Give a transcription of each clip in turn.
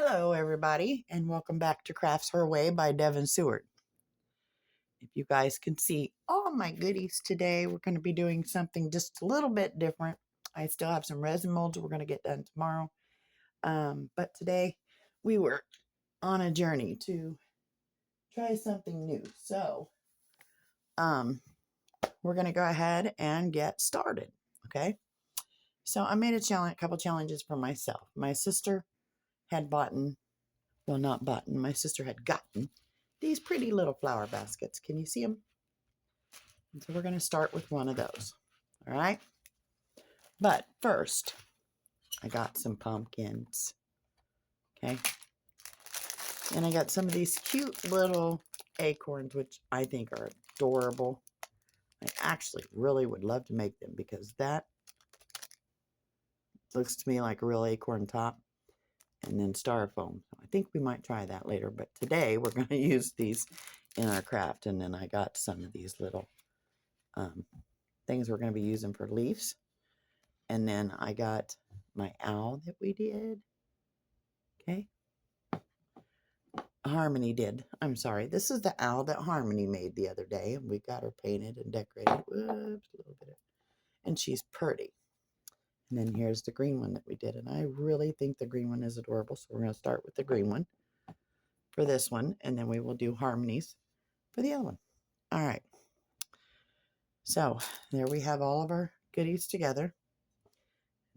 Hello, everybody, and welcome back to Crafts Her Way by Devin Seward. If you guys can see all my goodies today, we're going to be doing something just a little bit different. I still have some resin molds we're going to get done tomorrow. But today we were on a journey to try something new. So we're going to go ahead and get started. Okay. So I made a couple challenges for myself. My sister had my sister had gotten these pretty little flower baskets. Can you see them? And so we're going to start with one of those. All right. But first, I got some pumpkins. Okay. And I got some of these cute little acorns, which I think are adorable. I actually really would love to make them because that looks to me like a real acorn top. And then styrofoam. I think we might try that later, but today we're going to use these in our craft. And then I got some of these little things we're going to be using for leaves. And then I got my owl that we did. Okay. Harmony did. I'm sorry. This is the owl that Harmony made the other day. And we got her painted and decorated. Whoops, a little bit. And she's pretty. And then here's the green one that we did. And I really think the green one is adorable. So we're going to start with the green one for this one. And then we will do Harmonies for the other one. All right. So there we have all of our goodies together.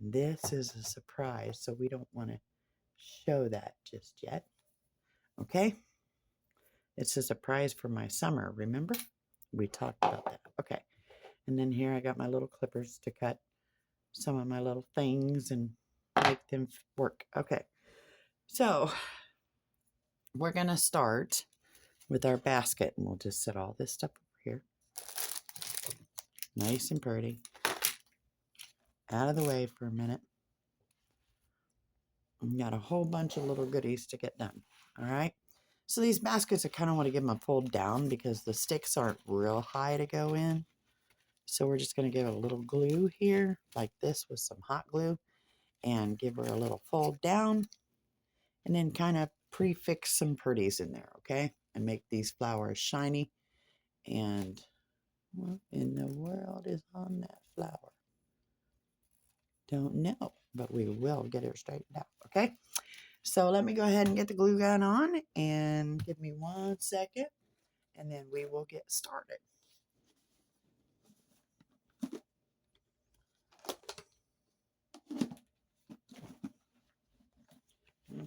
This is a surprise, so we don't want to show that just yet. Okay? It's a surprise for my summer, remember? We talked about that. Okay. And then here I got my little clippers to cut some of my little things and make them work. Okay. So we're going to start with our basket, and we'll just set all this stuff over here. Nice and pretty. Out of the way for a minute. We got a whole bunch of little goodies to get done. All right. So these baskets, I kind of want to give them a fold down because the sticks aren't real high to go in. So we're just going to give it a little glue here like this with some hot glue and give her a little fold down and then kind of prefix some pretties in there. Okay. And make these flowers shiny. And what in the world is on that flower? Don't know, but we will get her straightened out. Okay. So let me go ahead and get the glue gun on and give me 1 second and then we will get started.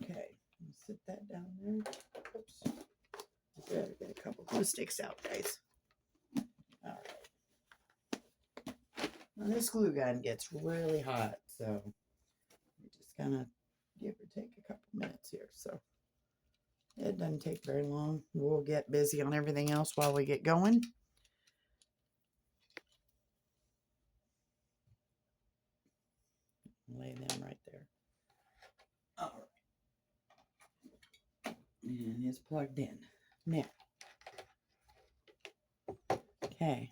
Okay, sit that down there. Oops. Gotta get a couple glue sticks out, guys. All right. Now this glue gun gets really hot, so we're just gonna give or take a couple minutes here. So it doesn't take very long. We'll get busy on everything else while we get going. Lay them right there. All right. And it's plugged in. Now. Okay.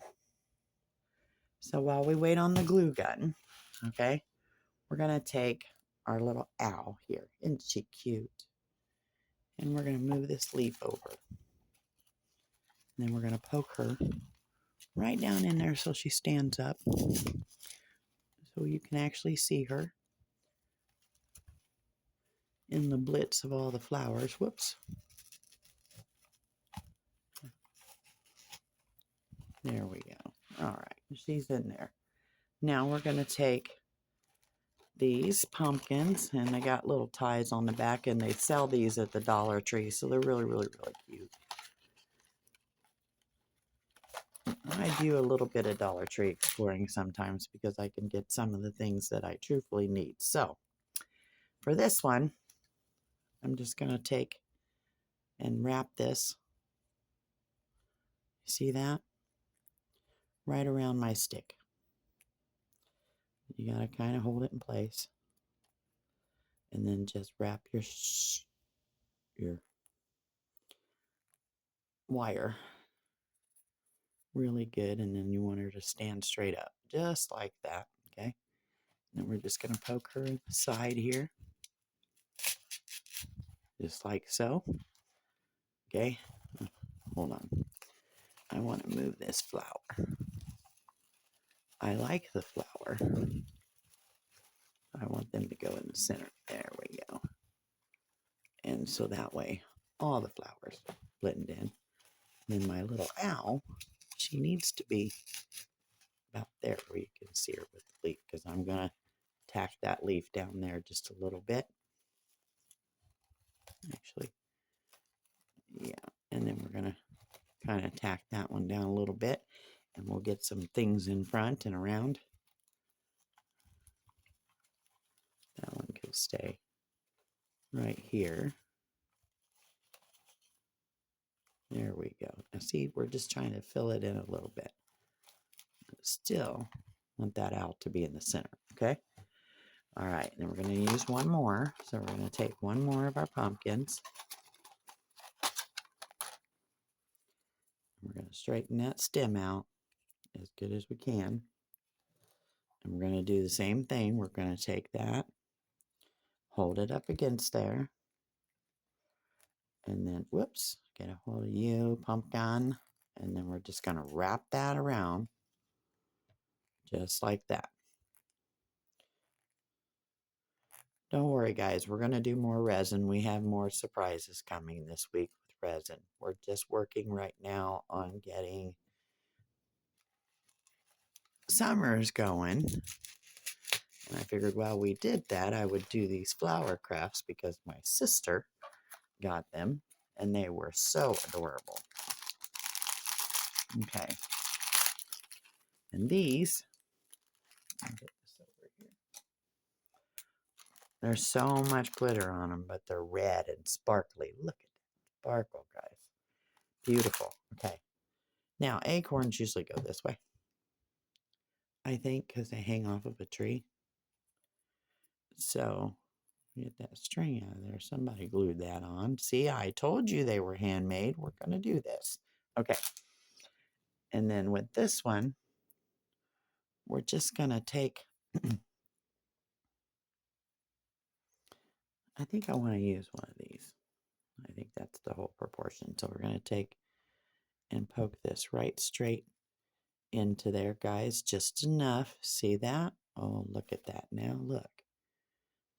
So while we wait on the glue gun, okay, we're going to take our little owl here. Isn't she cute? And we're going to move this leaf over. And then we're going to poke her right down in there so she stands up. So you can actually see her in the blitz of all the flowers. Whoops. There we go. All right. She's in there. Now we're going to take these pumpkins, and they got little ties on the back, and they sell these at the Dollar Tree, so they're really, really, really cute. I do a little bit of Dollar Tree exploring sometimes because I can get some of the things that I truthfully need. So for this one, I'm just going to take and wrap this. See that? Right around my stick. You got to kind of hold it in place. And then just wrap your wire really good. And then you want her to stand straight up. Just like that. Okay? And then we're just going to poke her in the side here. just like so. Okay, hold on. I want to move this flower. I like the flower. I want them to go in the center. There we go. And so that way, all the flowers blend in. And my little owl, she needs to be about there where you can see her with the leaf, because I'm going to tack that leaf down there just a little bit. Actually, yeah. And then we're going to kind of tack that one down a little bit, and we'll get some things in front and around. That one can stay right here. There we go. Now see, we're just trying to fill it in a little bit. Still want that owl to be in the center, okay? All right, then we're going to use one more. So we're going to take one more of our pumpkins. We're going to straighten that stem out as good as we can. And we're going to do the same thing. We're going to take that, hold it up against there, and then, whoops, get a hold of you, pumpkin. And then we're just going to wrap that around just like that. Don't worry, guys. We're going to do more resin. We have more surprises coming this week with resin. We're just working right now on getting summer's going. And I figured while we did that, I would do these flower crafts because my sister got them and they were so adorable. Okay. And these, I'll get this over here. There's so much glitter on them, but they're red and sparkly. Look at that sparkle, guys. Beautiful. Okay. Now, acorns usually go this way, I think, because they hang off of a tree. So, get that string out of there. Somebody glued that on. See, I told you they were handmade. We're going to do this. Okay. And then with this one, we're just going to take, I think I want to use one of these. I think that's the whole proportion. So we're going to take and poke this right straight into there, guys. Just enough. See that? Oh, look at that now. Look.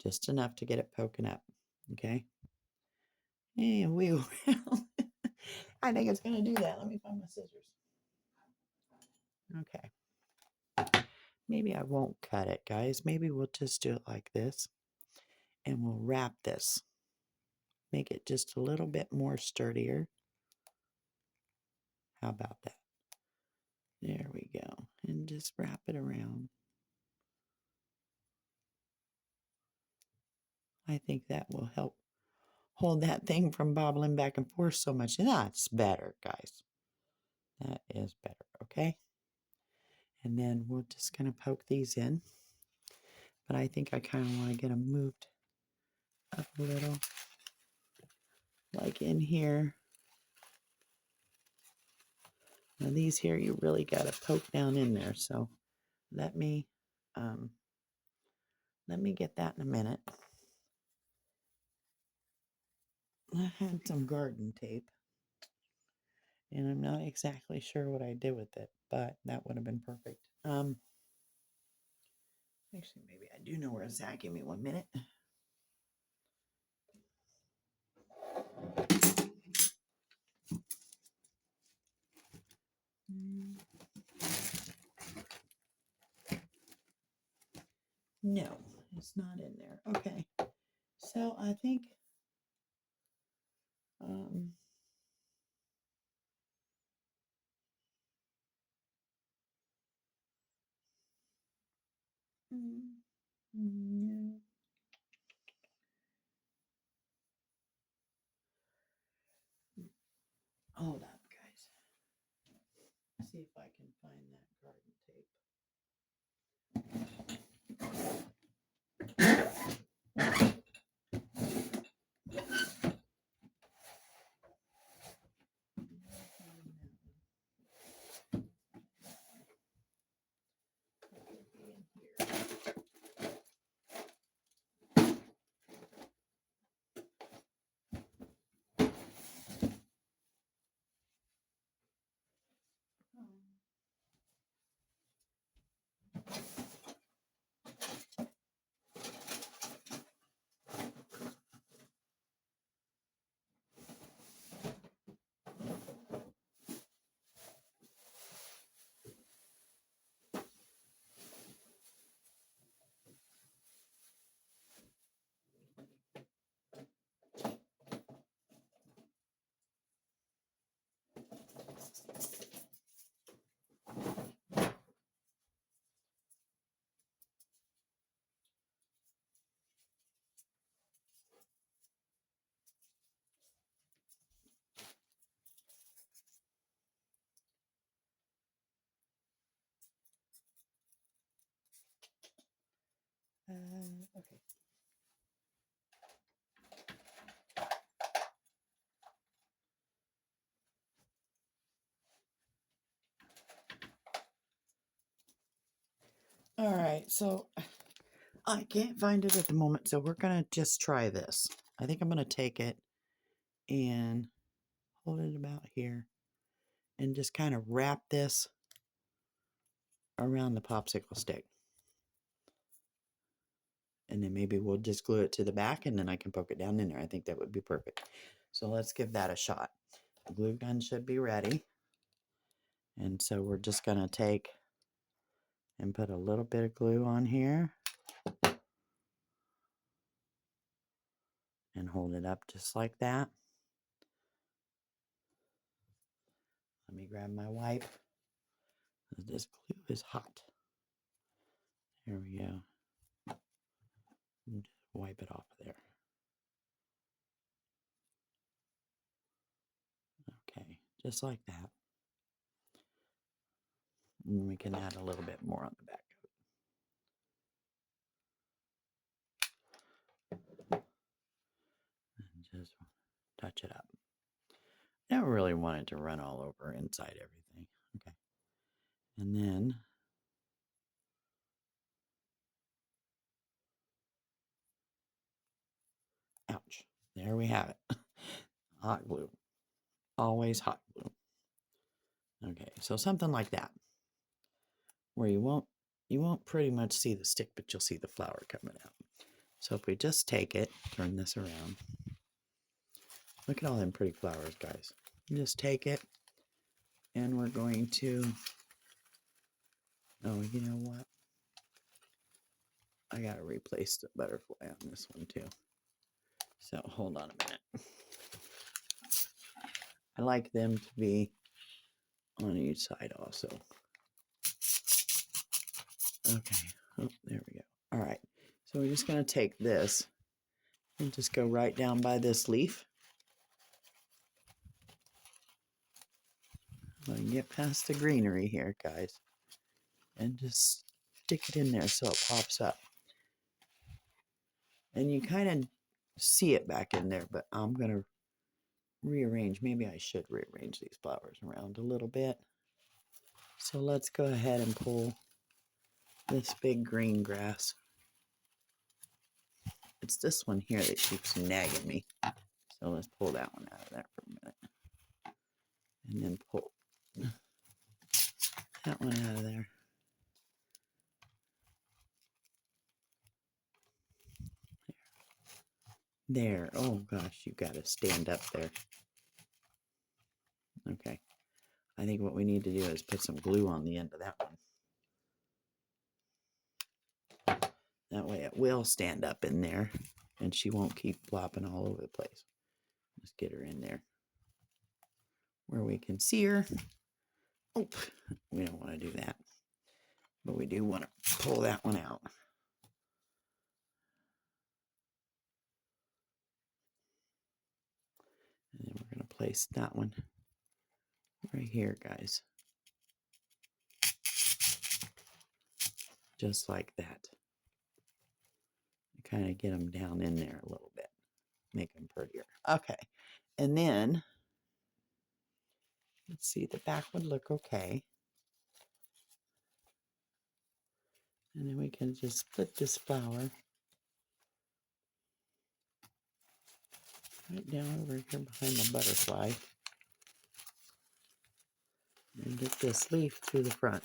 Just enough to get it poking up. Okay. And we will. I think it's going to do that. Let me find my scissors. Okay. Maybe I won't cut it, guys. Maybe we'll just do it like this. And we'll wrap this. Make it just a little bit more sturdier. How about that? There we go. And just wrap it around. I think that will help hold that thing from bobbling back and forth so much. That's better, guys. That is better, okay? And then we're just going to poke these in. But I think I kind of want to get them moved up a little. Like in here. Now these here, you really got to poke down in there. So let me get that in a minute. I had some garden tape. And I'm not exactly sure what I did with it, but that would have been perfect. Actually, maybe I do know where it's at. Give me 1 minute. No, it's not in there. Okay. So I think no. Hold up, guys. See if I can find that garden tape. Okay. All right, so I can't find it at the moment, so we're gonna just try this. I think I'm gonna take it and hold it about here and just kind of wrap this around the popsicle stick. And then maybe we'll just glue it to the back and then I can poke it down in there. I think that would be perfect. So let's give that a shot. The glue gun should be ready. And so we're just going to take and put a little bit of glue on here and hold it up just like that. Let me grab my wipe. This glue is hot. There we go. And just wipe it off of there. Okay, just like that. And we can add a little bit more on the back of it. And just touch it up. I don't really want it to run all over inside everything. Okay. And then ouch. There we have it. Hot glue. Always hot glue. Okay, so something like that. Where you won't pretty much see the stick, but you'll see the flower coming out. So if we just take it, turn this around. Look at all them pretty flowers, guys. Just take it and we're going to, oh, you know what? I gotta replace the butterfly on this one too. So hold on a minute. I like them to be on each side also. Okay, oh, there we go. All right, so we're just gonna take this and just go right down by this leaf. And get past the greenery here, guys. And just stick it in there so it pops up. And you kind of see it back in there, but I'm going to rearrange. Maybe I should rearrange these flowers around a little bit. So let's go ahead and pull this big green grass. It's this one here that keeps nagging me. So let's pull that one out of there for a minute. And then pull that one out of there. There. Oh gosh, you got to stand up there. Okay. I think what we need to do is put some glue on the end of that one. That way it will stand up in there and she won't keep flopping all over the place. Let's get her in there where we can see her. Oh, we don't want to do that. But we do want to pull that one out. And then we're going to place that one right here, guys. Just like that. Kind of get them down in there a little bit. Make them prettier. Okay. And then, let's see, the back would look okay. And then we can just split this flower right down over here behind the butterfly. And get this leaf to the front.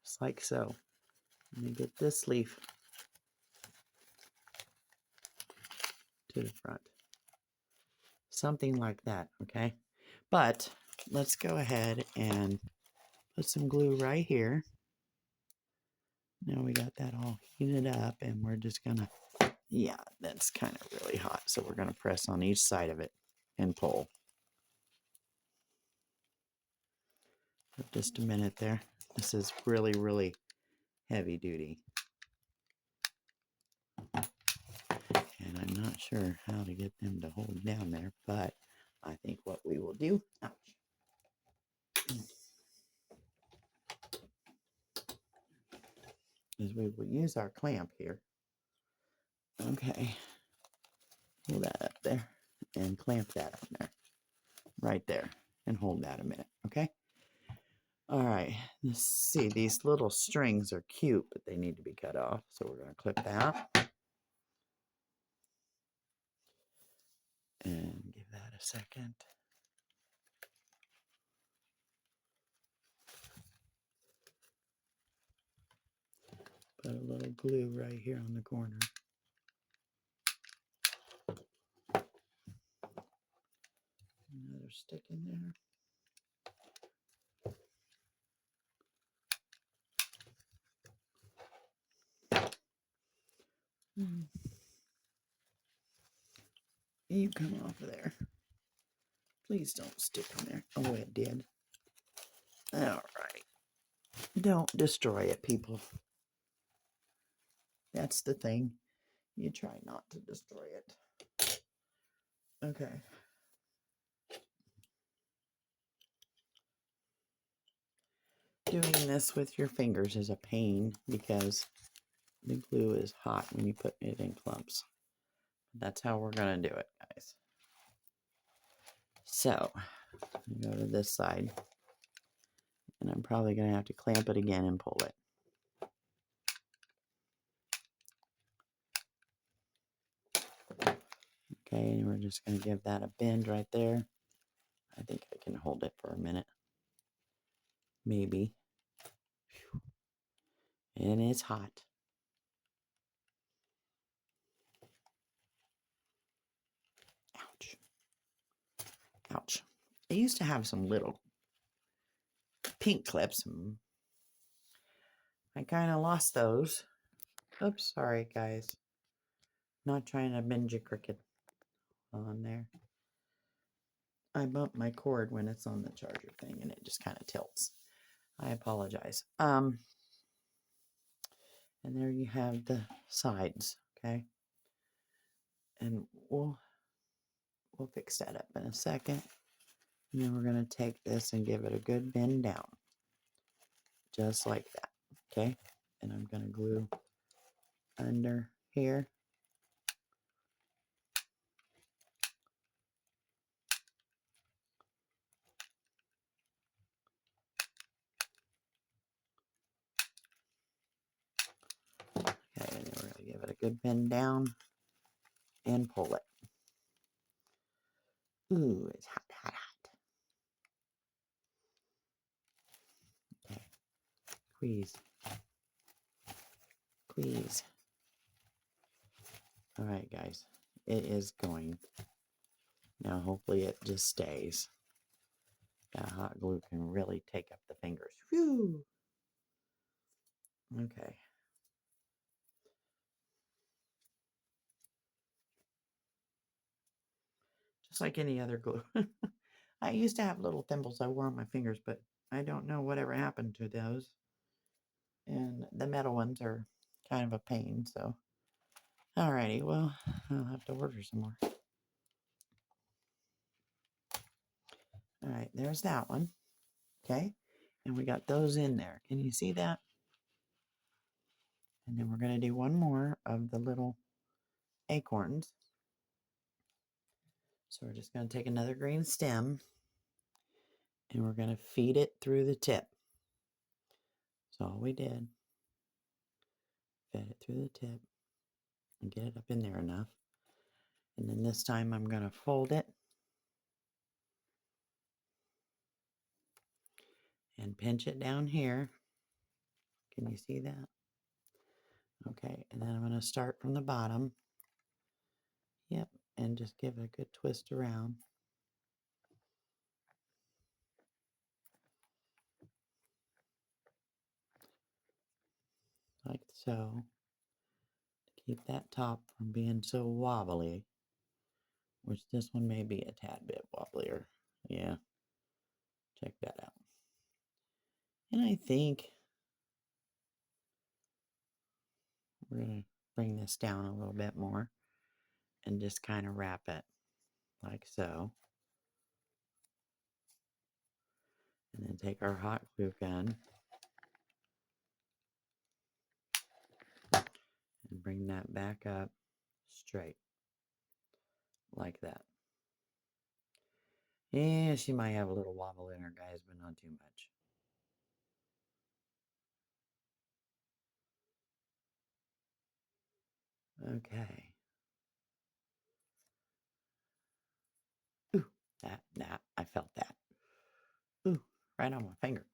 Just like so. And then get this leaf to the front. Something like that, okay? But let's go ahead and put some glue right here. Now we got that all heated up and we're just gonna, yeah, that's kind of really hot. So we're gonna press on each side of it and pull. For just a minute there. This is really, really heavy duty. And I'm not sure how to get them to hold down there, but I think what we will do, ouch. is we will use our clamp here. Okay, pull that up there and clamp that on there, right there, and hold that a minute, okay? All right, let's see, these little strings are cute, but they need to be cut off, so we're going to clip that. And give that a second. Put a little glue right here on the corner. Another stick in there. You come off of there. Please don't stick in there. Oh, it did. All right. Don't destroy it, people. That's the thing. You try not to destroy it. Okay. Doing this with your fingers is a pain because the glue is hot when you put it in clumps. That's how we're going to do it, guys. So, go to this side. And I'm probably going to have to clamp it again and pull it. Okay, and we're just going to give that a bend right there. I think I can hold it for a minute. Maybe. And it's hot. Ouch. Ouch. I used to have some little pink clips. I kind of lost those. Oops, sorry guys. Not trying to bend you crooked on there. I bump my cord when it's on the charger thing and it just kind of tilts. I apologize. And there you have the sides, okay? And we'll fix that up in a second. And then we're going to take this and give it a good bend down. Just like that, okay? And I'm going to glue under here. Okay, and then we're going to give it a good bend down and pull it. Ooh, it's hot, hot, hot. Okay, squeeze. Squeeze. All right, guys, it is going. Now, hopefully it just stays. That hot glue can really take up the fingers. Whew. Okay. Just like any other glue. I used to have little thimbles I wore on my fingers, but I don't know whatever happened to those. And the metal ones are kind of a pain, so. Alrighty, well, I'll have to order some more. Alright, there's that one. Okay, and we got those in there. Can you see that? And then we're going to do one more of the little acorns. So we're just going to take another green stem and we're going to feed it through the tip. That's all we did. Fed it through the tip and get it up in there enough. And then this time I'm going to fold it and pinch it down here. Can you see that? Okay, and then I'm going to start from the bottom. Yep, and just give it a good twist around. Like so. Keep that top from being so wobbly. Which this one may be a tad bit wobblier. Yeah, check that out. And I think we're going to bring this down a little bit more and just kind of wrap it like so. And then take our hot glue gun bring that back up straight like that. Yeah, she might have a little wobble in her, guys, but not too much. Okay. Ooh, that, I felt that. Ooh, right on my finger.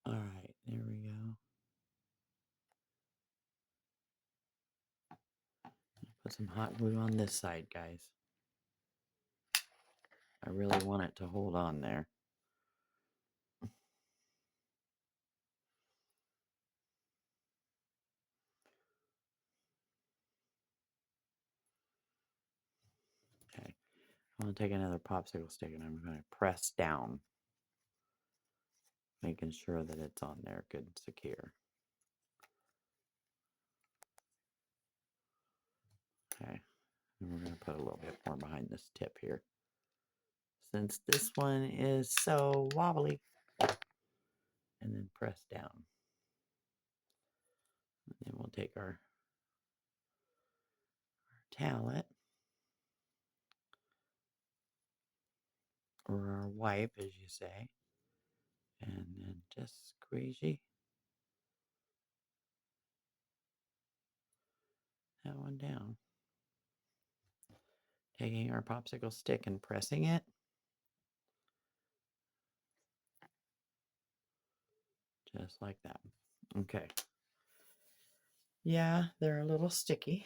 All right, there we go. Put some hot glue on this side, guys. I really want it to hold on there. Okay, I'm going to take another popsicle stick and I'm going to press down, making sure that it's on there good and secure. Okay, and we're going to put a little bit more behind this tip here, since this one is so wobbly. And then press down. And then we'll take our towelette, or our wipe, as you say, and then just squeegee that one down. Taking our popsicle stick and pressing it. Just like that. Okay. Yeah, they're a little sticky.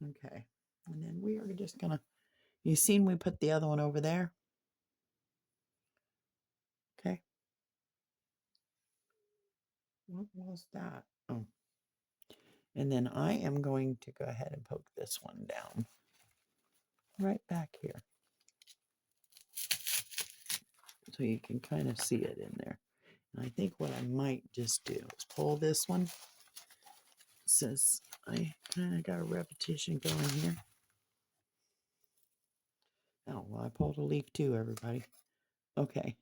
Okay. And then we are just gonna, you seen we put the other one over there? Okay. What was that? Oh. And then I am going to go ahead and poke this one down right back here, so you can kind of see it in there. And I think what I might just do is pull this one, since I kind of got a repetition going here. Oh, well, I pulled a leaf too, everybody. Okay.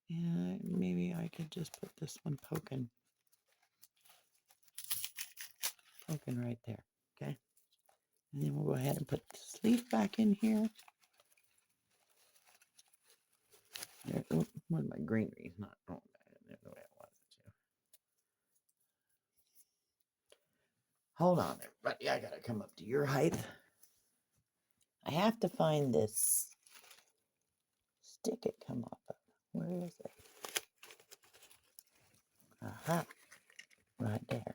Yeah, maybe I could just put this one poking right there. Okay. And then we'll go ahead and put this leaf back in here. There, oh, where's my greenery? Not oh, there the way it was. Hold on, everybody. I gotta come up to your height. I have to find this stick it come off of. Where is it? Aha. Right there.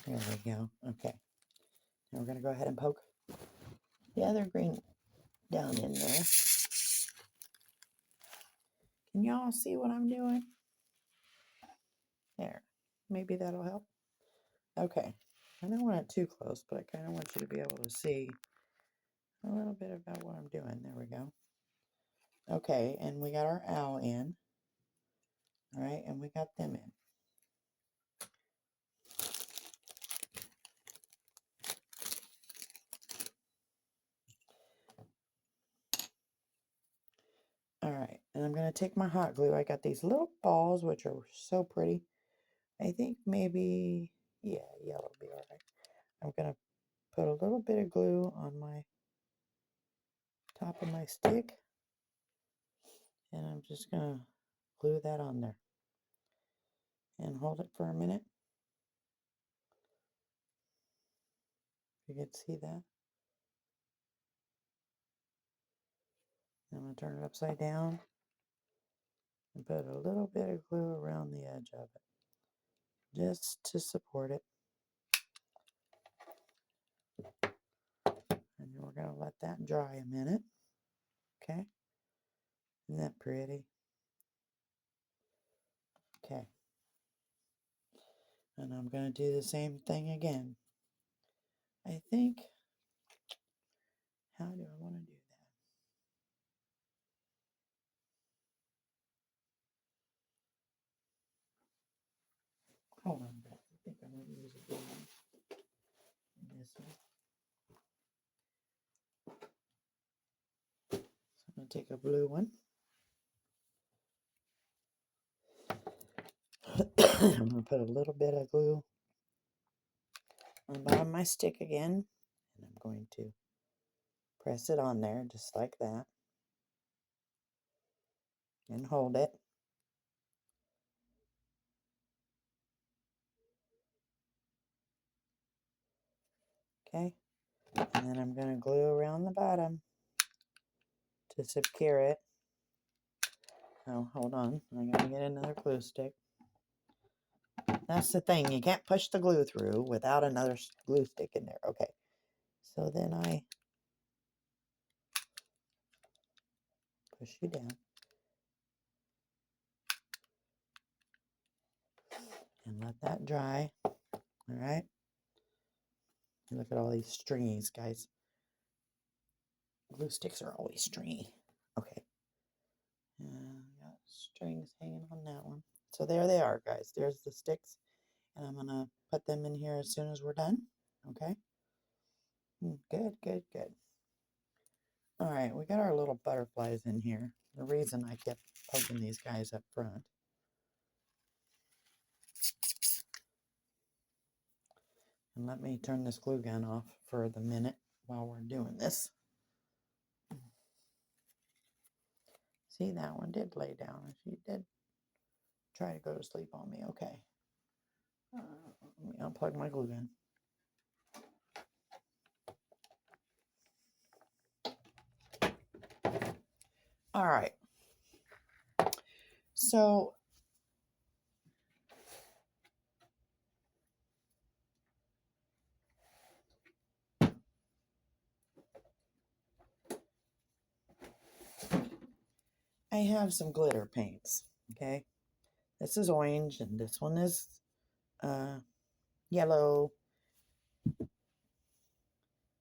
There we go. Okay. Now we're going to go ahead and poke the other green down in there. Can y'all see what I'm doing? There. Maybe that'll help. Okay. I don't want it too close, but I kind of want you to be able to see a little bit about what I'm doing. There we go. Okay, and we got our owl in. All right, and we got them in. All right, and I'm going to take my hot glue. I got these little balls, which are so pretty. I think maybe, yeah, yellow will be all right. I'm going to put a little bit of glue on my top of my stick, and I'm just going to glue that on there and hold it for a minute. You can see that. I'm going to turn it upside down and put a little bit of glue around the edge of it, just to support it. And then we're going to let that dry a minute. Okay. Isn't that pretty? Okay. And I'm going to do the same thing again. I think, how do I want to do that? Hold on, guys. I think I'm going to use a blue one. This one. take a blue one. I'm going to put a little bit of glue on the bottom of my stick again. And I'm going to press it on there just like that. And hold it. Okay. And then I'm going to glue around the bottom to secure it. Oh, hold on. I gotta get another glue stick. That's the thing. You can't push the glue through without another glue stick in there. Okay. So then I push you down. And let that dry. All right. Look at all these stringies, guys. Glue sticks are always stringy. Okay. Got strings hanging on that one. So there they are, guys. There's the sticks. And I'm going to put them in here as soon as we're done. Okay. Good, good, good. All right. We got our little butterflies in here. The reason I kept poking these guys up front. And let me turn this glue gun off for the minute while we're doing this. See, that one did lay down. She did try to go to sleep on me. Okay. Let me unplug my glue gun. All right. So I have some glitter paints. Okay. This is orange and this one is yellow.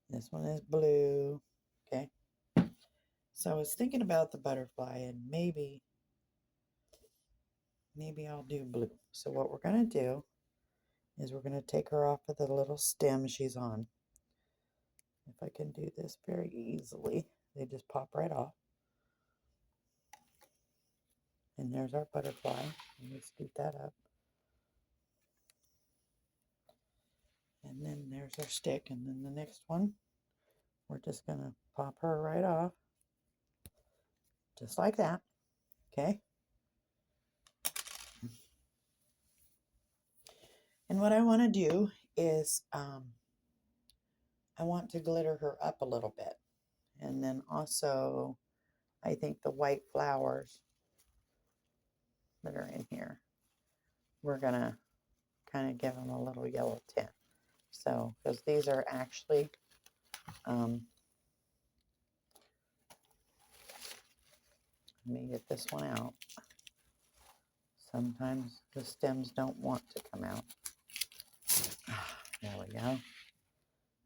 This one is blue. Okay. So I was thinking about the butterfly and maybe I'll do blue. So what we're going to do is we're going to take her off of the little stem she's on. If I can do this very easily, they just pop right off. And there's our butterfly. Let me scoot that up. And then there's our stick. And then the next one, we're just going to pop her right off. Just like that. Okay. And what I want to do is I want to glitter her up a little bit. And then also, I think the white flowers that are in here, we're going to kind of give them a little yellow tint. So, because these are actually, let me get this one out. Sometimes the stems don't want to come out. There we go.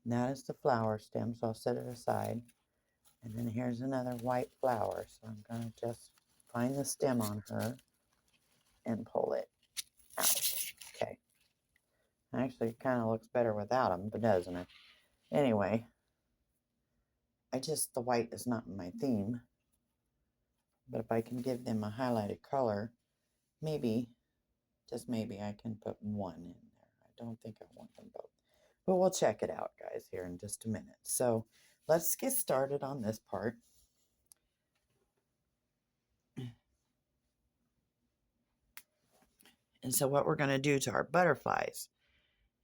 And that is the flower stem, so I'll set it aside. And then here's another white flower. So I'm going to just find the stem on her and pull it out. Okay. Actually, it kind of looks better without them, but doesn't it? Anyway, the white is not my theme. But if I can give them a highlighted color, maybe, just maybe, I can put one in there. I don't think I want them both. But we'll check it out, guys, here in just a minute. So let's get started on this part. And so what we're going to do to our butterflies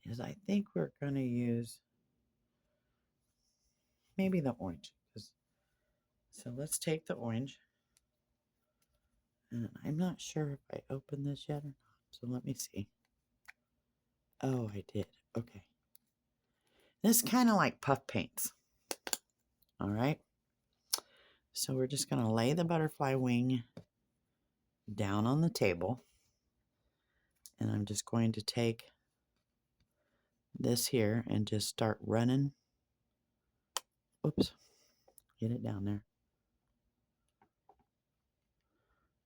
is I think we're going to use maybe the orange. So let's take the orange. And I'm not sure if I opened this yet or not. So let me see. Oh, I did. Okay. This is kind of like puff paints. All right. So we're just going to lay the butterfly wing down on the table. And I'm just going to take this here and just start running. Oops. Get it down there.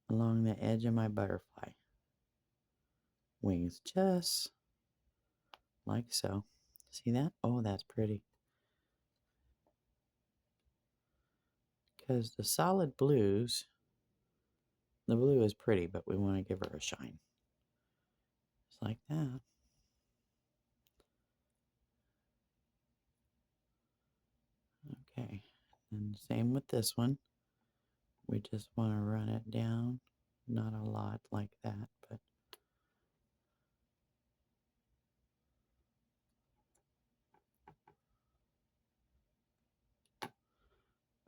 Along the edge of my butterfly wings, just like so. See that? Oh, that's pretty. because the solid blues, the blue is pretty, but we want to give her a shine. Just like that. Okay, and same with this one. We just want to run it down. Not a lot like that, but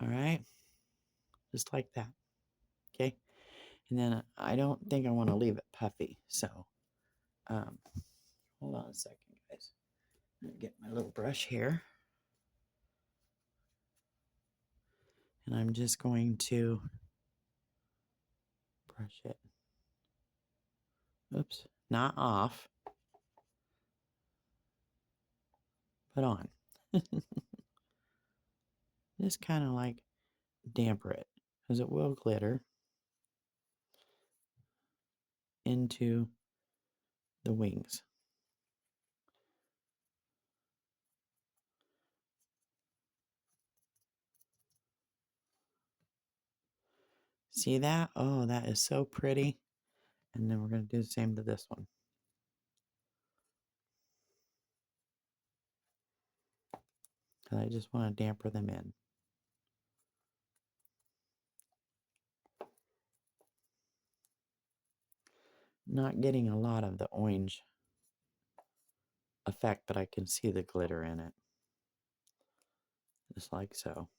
all right, just like that. Okay, and then I don't think I want to leave it puffy, so hold on a second, guys. I'm gonna get my little brush here, and I'm just going to brush it. Oops, not off, but on. Just kind of like damper it, because it will glitter into the wings. See that? Oh, that is so pretty. And then we're going to do the same to this one. Because I just want to damper them in. Not getting a lot of the orange effect, but I can see the glitter in it. Just like so.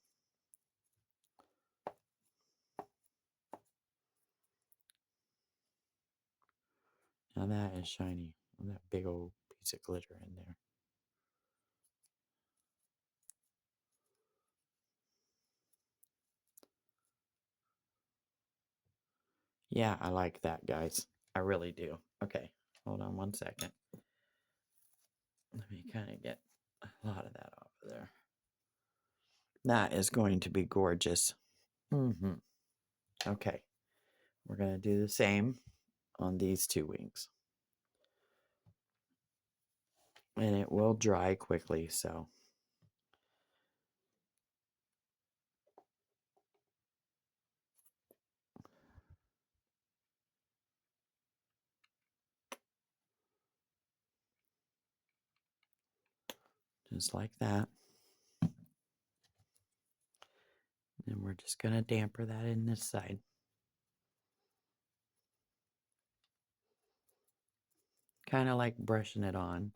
Now that is shiny. That big old piece of glitter in there. Yeah, I like that, guys. I really do. Okay, hold on one second. Let me kind of get a lot of that off of there. That is going to be gorgeous. Okay, we're going to do the same on these two wings. And it will dry quickly, so. Just like that. And we're just going to damper that in this side. Kind of like brushing it on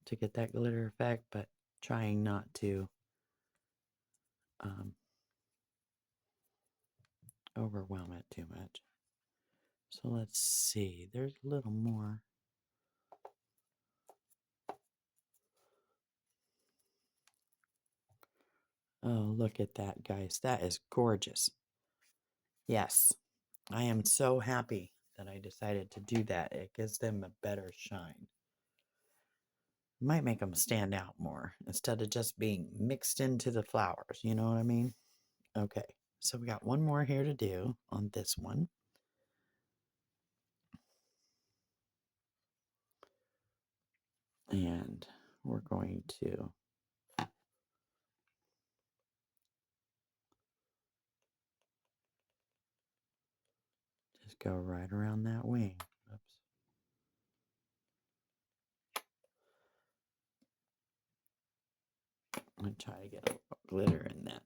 to get that glitter effect, but trying not to overwhelm it too much. So let's see. There's a little more. Oh, look at that, guys. That is gorgeous. Yes, I am so happy that I decided to do that. It gives them a better shine. Might make them stand out more instead of just being mixed into the flowers. You know what I mean? Okay, so we got one more here to do on this one. And we're going to just go right around that wing. Oops. I'm going to try to get a little glitter in that.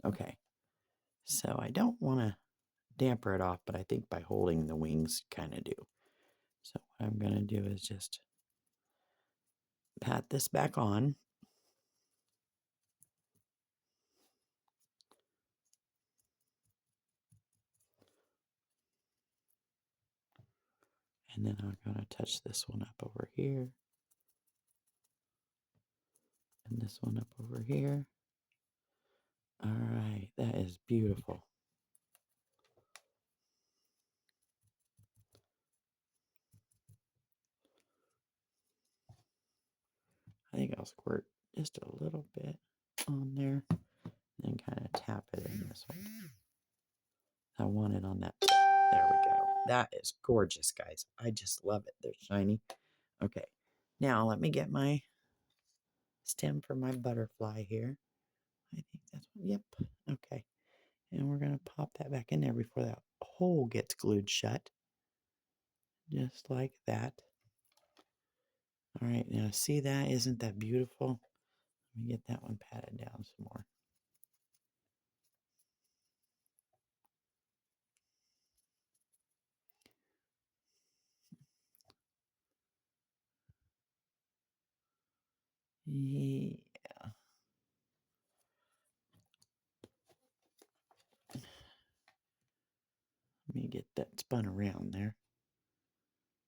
Okay, so I don't want to damper it off, but I think by holding the wings kind of do. So what I'm going to do is just pat this back on. And then I'm going to touch this one up over here. And this one up over here. All right, that is beautiful. I think I'll squirt just a little bit on there. And kind of tap it in this one. I want it on that. There we go. That is gorgeous, guys. I just love it. They're shiny. Okay. Now let me get my stem for my butterfly here. I think that's, yep. Okay. And we're going to pop that back in there before that hole gets glued shut. Just like that. All right, now see that? Isn't that beautiful? Let me get that one patted down some more. Yeah. Let me get that spun around there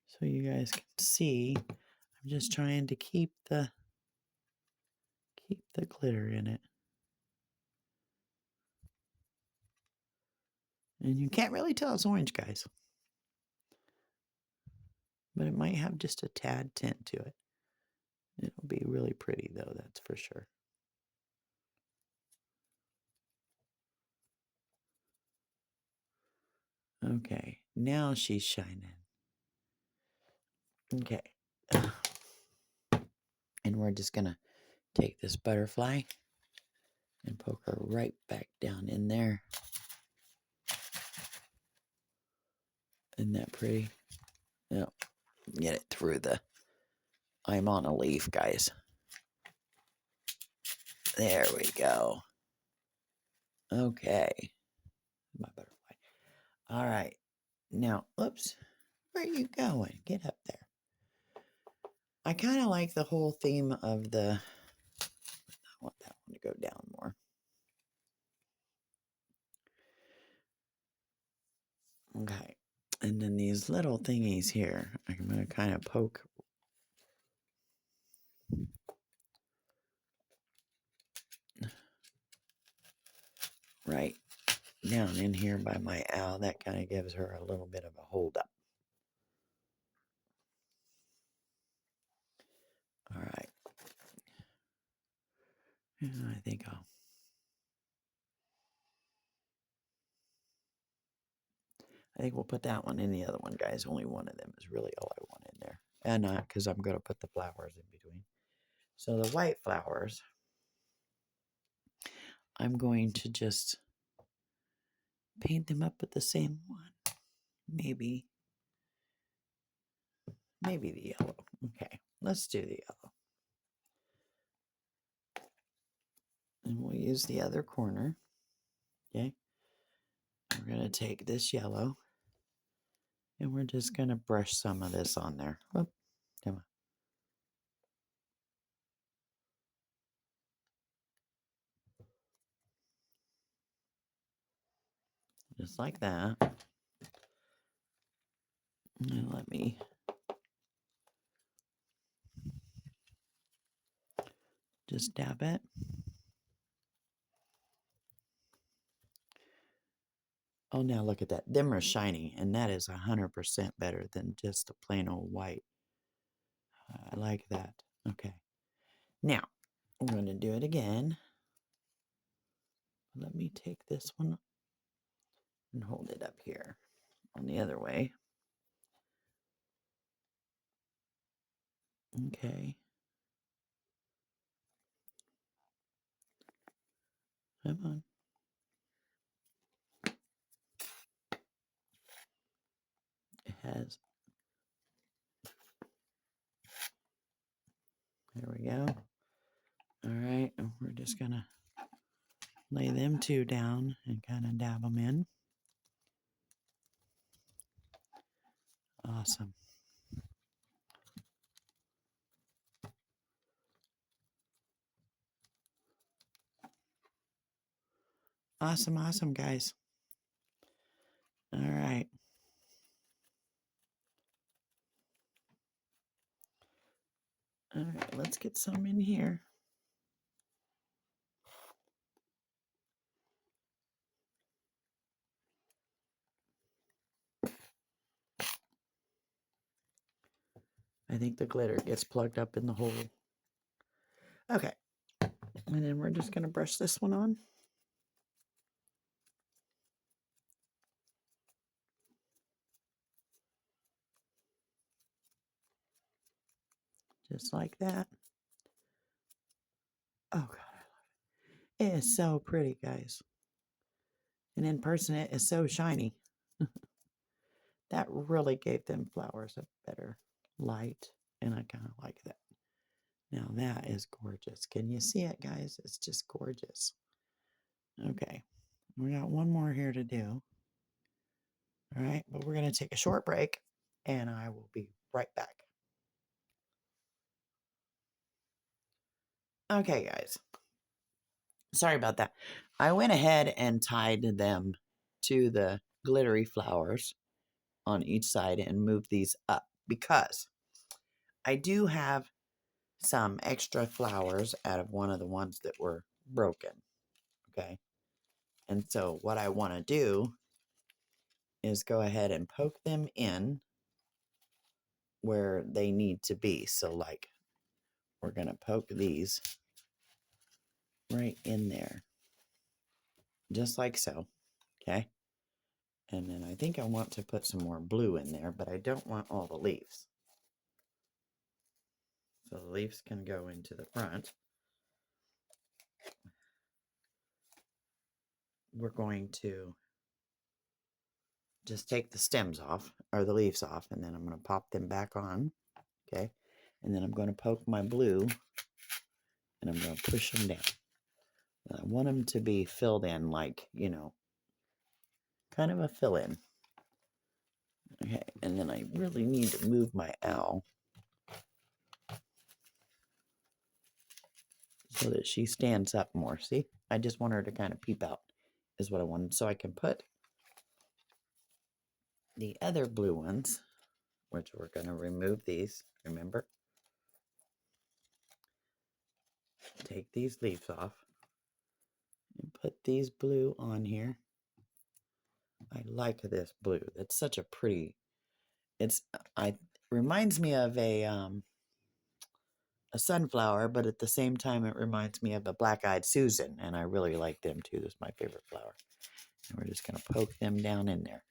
so you guys can see. I'm just trying to keep the glitter in it. And you can't really tell it's orange, guys. But it might have just a tad tint to it. It'll be really pretty though, that's for sure. Okay, now she's shining. Okay. And we're just gonna take this butterfly and poke her right back down in there. Isn't that pretty? Yep. Get it through the, I'm on a leaf, guys. There we go. Okay. My butterfly. All right. Now, oops. Where are you going? Get up there. I kind of like the whole theme of the, I want that one to go down more. Okay. And then these little thingies here, I'm going to kind of poke right down in here by my owl. That kind of gives her a little bit of a hold up. All right. And I think we'll put that one in the other one, guys. Only one of them is really all I want in there. And not because I'm going to put the flowers in between. So the white flowers, I'm going to just paint them up with the same one. Maybe the yellow. Okay, let's do the yellow. And we'll use the other corner. Okay. We're going to take this yellow and we're just going to brush some of this on there. Oh, come on. Just like that. And let me just dab it. Oh, now look at that. Them are shiny, and that is 100% better than just a plain old white. I like that. Okay. Now, I'm going to do it again. Let me take this one and hold it up here on the other way. Okay. Come on. It has. There we go. All right. And we're just going to lay them two down and kind of dab them in. Awesome. Awesome, awesome, guys. All right. All right, let's get some in here. I think the glitter gets plugged up in the hole. Okay. And then we're just going to brush this one on. Just like that. Oh, God. It is so pretty, guys. And in person, it is so shiny. That really gave them flowers a better light. And I kind of like that. Now that is gorgeous. Can you see it, guys? It's just gorgeous. Okay. We got one more here to do. All right. But we're going to take a short break. And I will be right back. Okay, guys. Sorry about that. I went ahead and tied them to the glittery flowers on each side and moved these up because I do have some extra flowers out of one of the ones that were broken. Okay. And so what I want to do is go ahead and poke them in where they need to be. So like we're going to poke these right in there, just like so. Okay. And then I think I want to put some more blue in there, but I don't want all the leaves. So the leaves can go into the front. We're going to just take the stems off, or the leaves off, and then I'm going to pop them back on. Okay. And then I'm going to poke my blue, and I'm going to push them down. I want them to be filled in like, you know, kind of a fill-in. Okay, and then I really need to move my owl so that she stands up more. See, I just want her to kind of peep out is what I wanted. So I can put the other blue ones, which we're going to remove these, remember? Take these leaves off and put these blue on here. I like this blue. It's such a pretty, I reminds me of a sunflower, but at the same time, it reminds me of a black-eyed Susan, and I really like them too. This is my favorite flower. And we're just going to poke them down in there.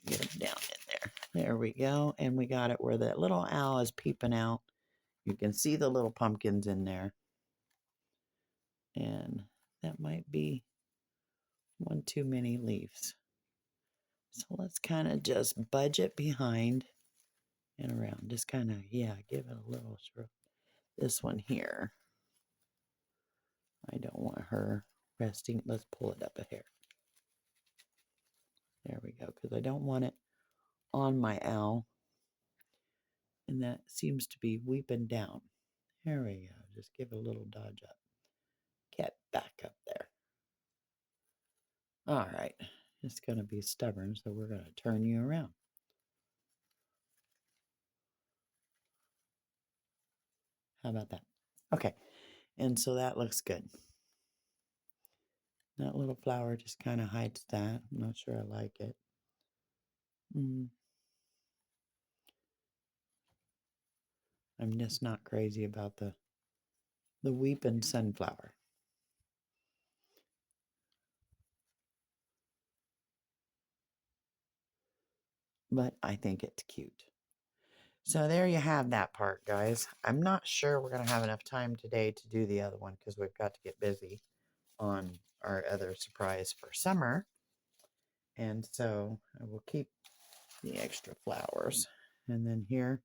Get them down in there. There we go. And we got it where that little owl is peeping out. You can see the little pumpkins in there. And that might be one too many leaves. So let's kind of just budge it behind and around. Just kind of, yeah, give it a little stroke. This one here, I don't want her resting. Let's pull it up a hair. There we go, because I don't want it on my owl. And that seems to be weeping down. There we go. Just give it a little dodge up. Get back up there. All right. It's going to be stubborn, so we're going to turn you around. How about that? Okay. And so that looks good. That little flower just kind of hides that. I'm not sure I like it. I'm just not crazy about the weeping sunflower. But I think it's cute. So there you have that part, guys. I'm not sure we're going to have enough time today to do the other one because we've got to get busy on our other surprise for summer. And so I will keep the extra flowers. And then here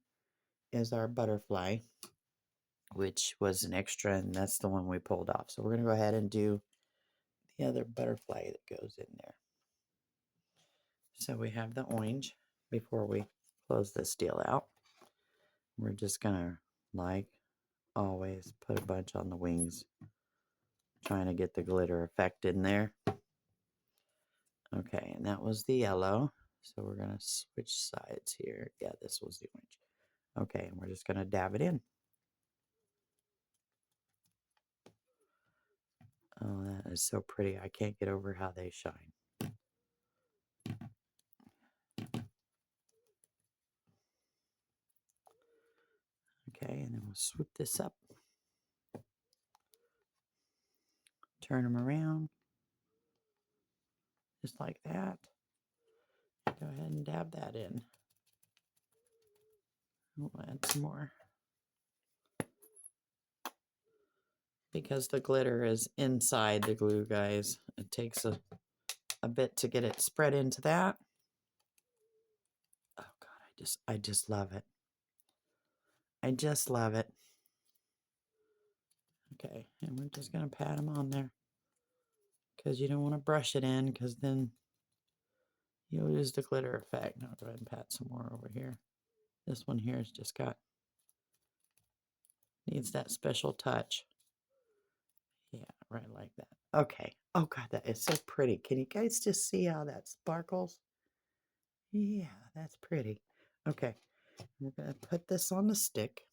is our butterfly, which was an extra, and that's the one we pulled off. So we're going to go ahead and do the other butterfly that goes in there. So we have the orange before we close this deal out. We're just going to, like always, put a bunch on the wings, trying to get the glitter effect in there. Okay, and that was the yellow. So we're going to switch sides here. Yeah, this was the orange. Okay, and we're just going to dab it in. Oh, that is so pretty. I can't get over how they shine. Okay, and then we'll swoop this up. Turn them around. Just like that. Go ahead and dab that in. We'll add some more because the glitter is inside the glue, guys. It takes a bit to get it spread into that. Oh God, I just love it. I just love it. Okay, and we're just gonna pat them on there because you don't want to brush it in because then you'll lose the glitter effect. Now I'll go ahead and pat some more over here. This one here has just needs that special touch. Yeah, right like that. Okay. Oh God, that is so pretty. Can you guys just see how that sparkles? Yeah, that's pretty. Okay, we're gonna put this on the stick.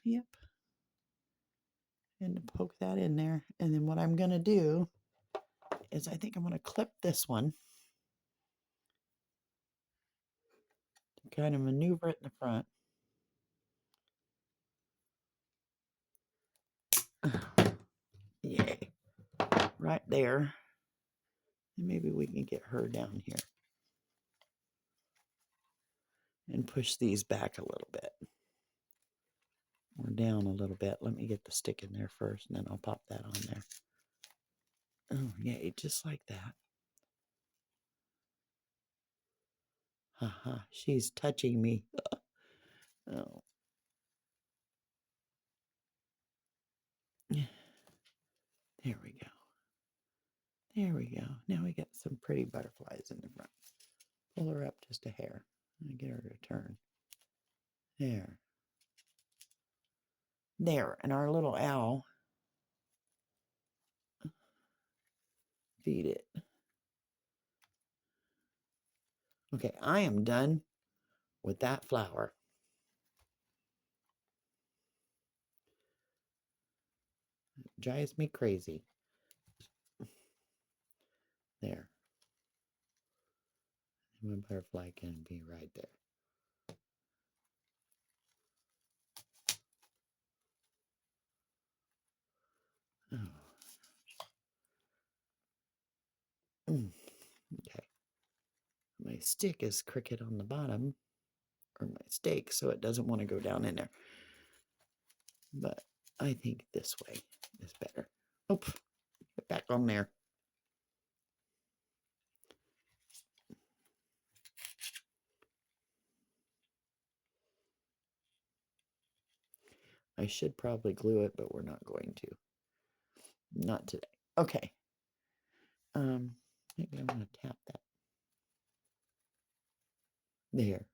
Yep. And poke that in there. And then what I'm gonna do is I think I'm gonna clip this one to kind of maneuver it in the front. Yay. Right there. And maybe we can get her down here. And push these back a little bit. Or down a little bit. Let me get the stick in there first, and then I'll pop that on there. Oh, yay, just like that. Haha, she's touching me. Oh. There we go. There we go. Now we got some pretty butterflies in the front. Pull her up just a hair and get her to turn. There. There. And our little owl. Feed it. Okay, I am done with that flower. It drives me crazy. There. And my butterfly can be right there. Oh. Okay. My stick is crooked on the bottom, or my stake, so it doesn't want to go down in there. But I think this way is better. Oh, get back on there. I should probably glue it, but we're not going to. Not today. Okay. Maybe I'm going to tap that. There.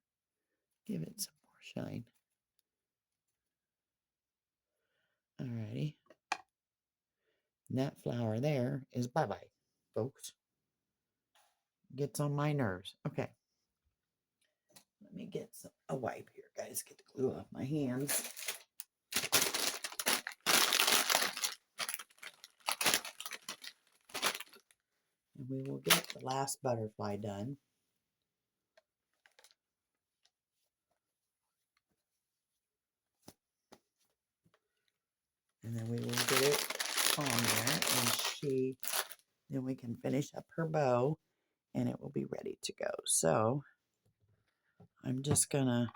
Give it some more shine. Alrighty. And that flower there is bye-bye, folks. Gets on my nerves. Okay. Let me get a wipe here, guys. Get the glue off my hands. And we will get the last butterfly done. And then we will get it on there, and then we can finish up her bow, and it will be ready to go. So I'm just gonna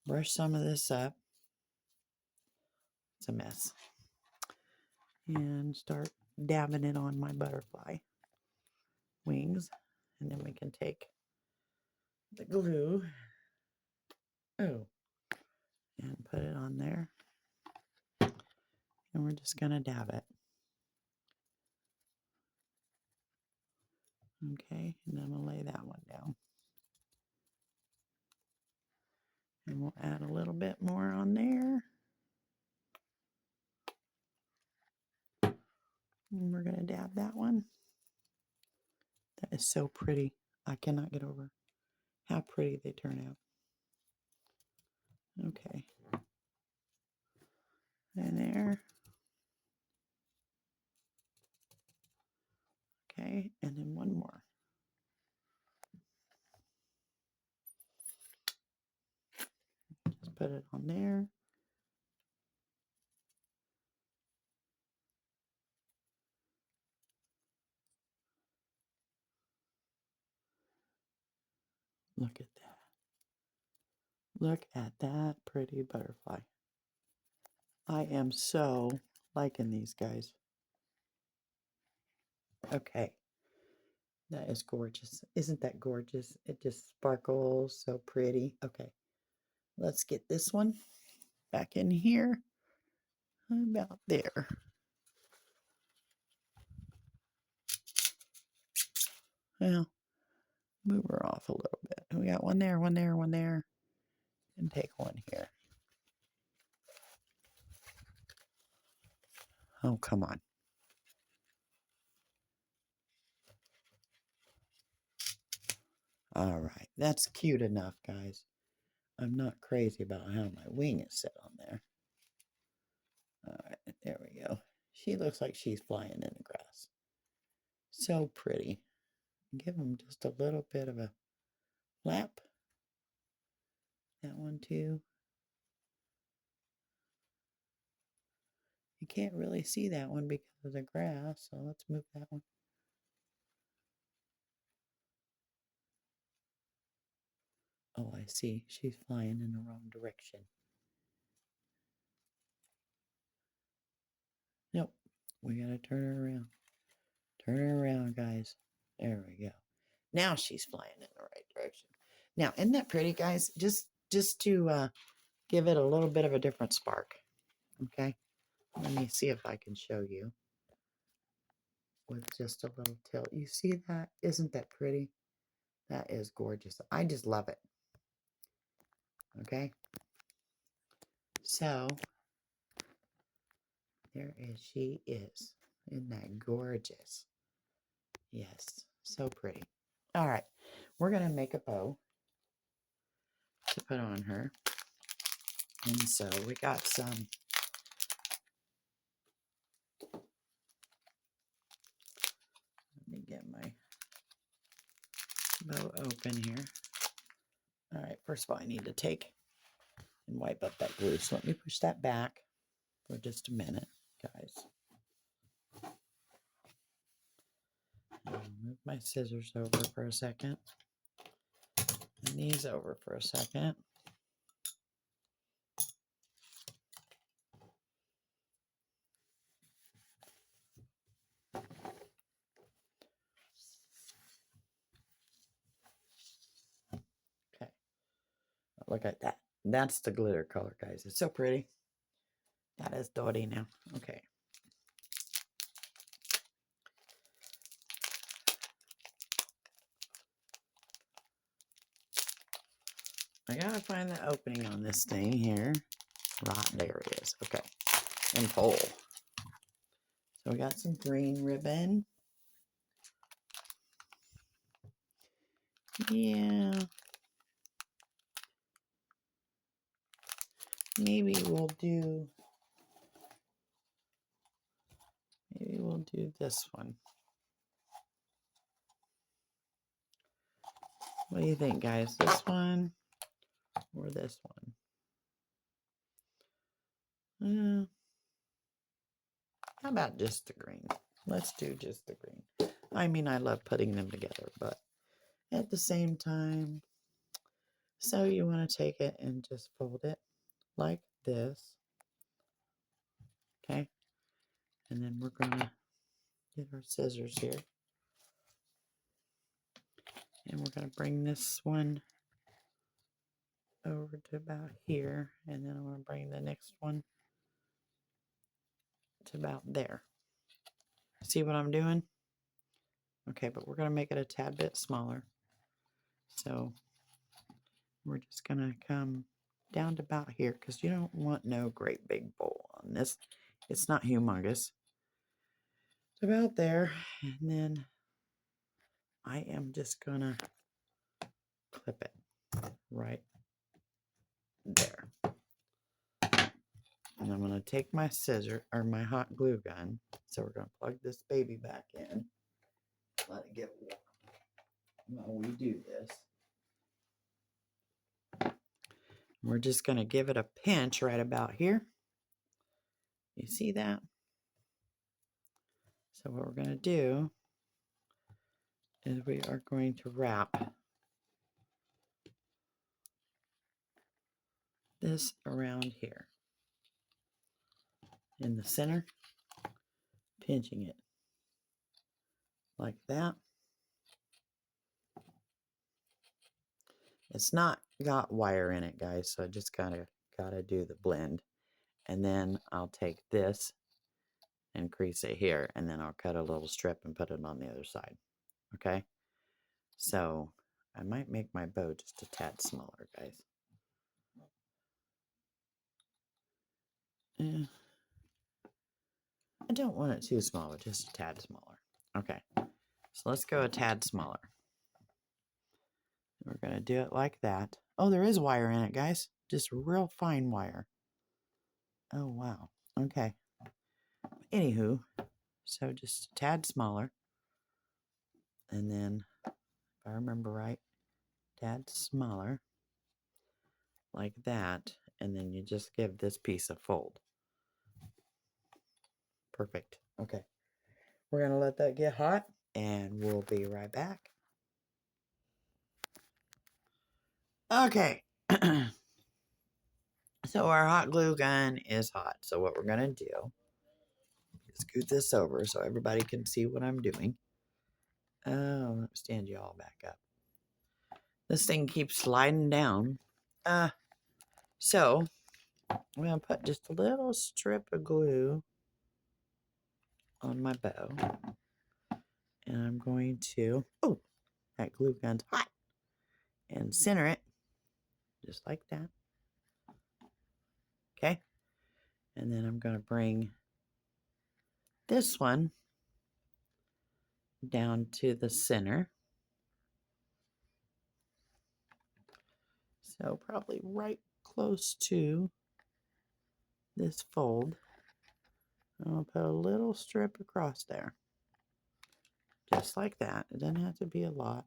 brush some of this up. It's a mess. And start dabbing it on my butterfly wings. And then we can take the glue, and put it on there. And we're just gonna dab it. Okay, and then we'll lay that one down. And we'll add a little bit more on there. And we're gonna dab that one. That is so pretty. I cannot get over how pretty they turn out. Okay. And there. Okay, and then one more. Just put it on there. Look at that. Look at that pretty butterfly. I am so liking these guys. Okay. That is gorgeous. Isn't that gorgeous? It just sparkles so pretty. Okay. Let's get this one back in here. About there. Well, move her off a little bit. We got one there, one there, one there. And take one here. Oh, come on. All right. That's cute enough, guys. I'm not crazy about how my wing is set on there. All right. There we go. She looks like she's flying in the grass. So pretty. Give them just a little bit of a flap. That one too. You can't really see that one because of the grass, so let's move that one. Oh, I see. She's flying in the wrong direction. Nope. We gotta turn her around. Turn her around, guys. There we go. Now she's flying in the right direction. Now, isn't that pretty, guys? Just to give it a little bit of a different spark. Okay. Let me see if I can show you with just a little tilt. You see that? Isn't that pretty? That is gorgeous. I just love it. Okay. So there is she is. Isn't that gorgeous? Yes. So pretty. All right. We're going to make a bow to put on her. And so we got some. Let me get my bow open here. All right. First of all, I need to take and wipe up that glue. So let me push that back for just a minute, guys. I'll move my scissors over for a second. And these over for a second. Okay. Look at that. That's the glitter color, guys. It's so pretty. That is Dottie now. Okay. I gotta find the opening on this thing here. Right, there it is. Okay. And pull. So we got some green ribbon. Yeah. Maybe we'll do this one. What do you think, guys? This one or this one? How about just the green? Let's do just the green. I mean, I love putting them together, but at the same time, so you want to take it and just fold it like this. Okay. And then we're going to get our scissors here. And we're going to bring this one over to about here. And then I'm going to bring the next one to about there. See what I'm doing? Okay, but we're going to make it a tad bit smaller. So we're just going to come down to about here because you don't want no great big bowl on this. It's not humongous. It's about there. And then I am just going to clip it right there. And I'm going to take my scissor or my hot glue gun. So we're going to plug this baby back in. Let it get warm while we do this. We're just going to give it a pinch right about here. You see that? So what we're going to do is we are going to wrap this around here. in the center, pinching it like that. It's not got wire in it, guys, so I just gotta do the blend. And then I'll take this and crease it here, and then I'll cut a little strip and put it on the other side. Okay? So I might make my bow just a tad smaller, guys. Yeah. I don't want it too small, but just a tad smaller. Okay, so let's go a tad smaller. We're going to do it like that. Oh, there is wire in it, guys. Just real fine wire. Oh, wow. Okay. Anywho, so just a tad smaller. And then, if I remember right, tad smaller. Like that. And then you just give this piece a fold. Perfect. Okay. We're going to let that get hot, and we'll be right back. Okay. So our hot glue gun is hot. So what we're going to do is scoot this over so everybody can see what I'm doing. Oh, stand you all back up. This thing keeps sliding down. So I'm going to put just a little strip of glue on my bow. And I'm going to, oh, that glue gun's hot. And center it just like that. Okay. And then I'm going to bring this one down to the center. So probably right close to this fold. I'll put a little strip across there. Just like that. It doesn't have to be a lot.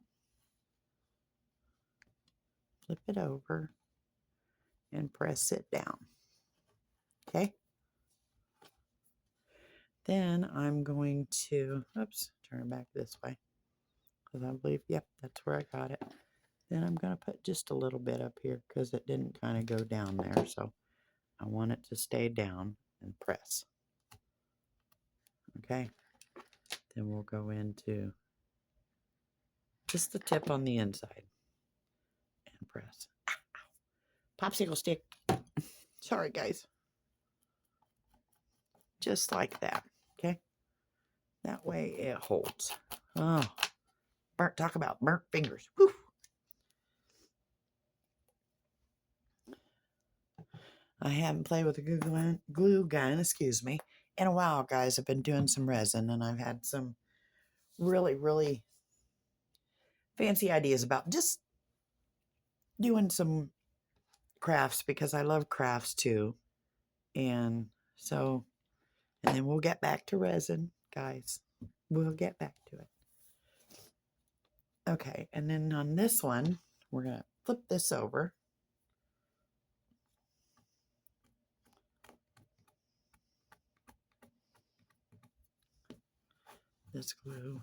Flip it over and press it down. Okay. Then I'm going to, oops, turn it back this way. Because I believe, yep, that's where I got it. Then I'm going to put just a little bit up here because it didn't kind of go down there. So I want it to stay down and press. Okay. Then we'll go into just the tip on the inside and press. Popsicle stick. Sorry, guys. Just like that. Okay. That way it holds. Oh, talk about burnt fingers. Whew. I haven't played with a glue gun, excuse me, in a while, guys. I've been doing some resin, and I've had some really, really fancy ideas about just doing some crafts because I love crafts too. And so, and then we'll get back to resin, guys. We'll get back to it. Okay, and then on this one, we're going to flip this over. This glue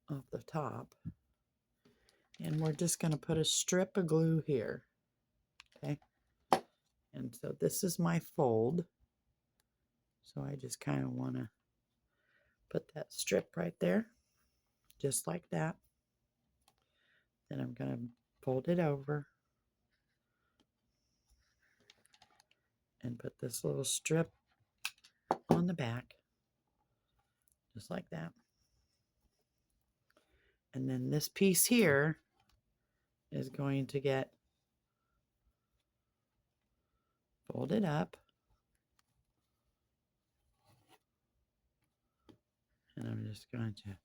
off the top. And we're just going to put a strip of glue here. Okay. And so this is my fold. So I just kind of want to put that strip right there. Just like that. Then I'm going to fold it over. And put this little strip on the back. Just like that. And then this piece here is going to get folded up. And I'm just going to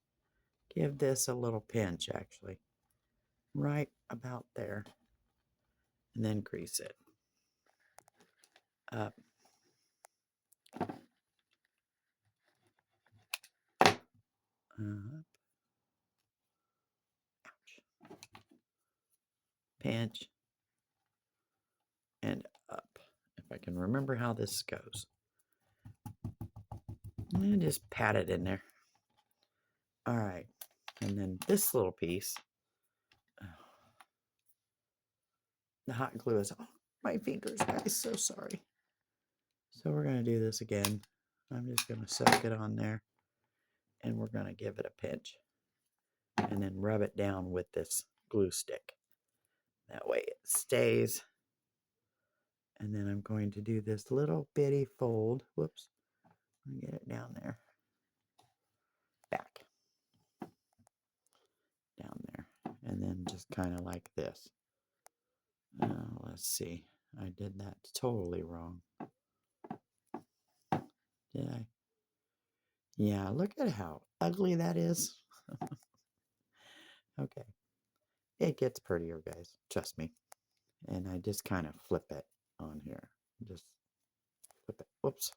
give this a little pinch, actually. Right about there. And then crease it up. Up. Ouch. Pinch. And up. If I can remember how this goes. And just pat it in there. All right. And then this little piece. The hot glue is on my fingers, guys. So sorry. So we're going to do this again. I'm just going to soak it on there, and we're going to give it a pinch and then rub it down with this glue stick. That way it stays. And then I'm going to do this little bitty fold. Whoops. Get it down there. Back. Down there. And then just kind of like this. Let's see. I did that totally wrong. Did I? Yeah, look at how ugly that is. Okay. It gets prettier, guys. Trust me. And I just kind of flip it on here. Just flip it. Whoops.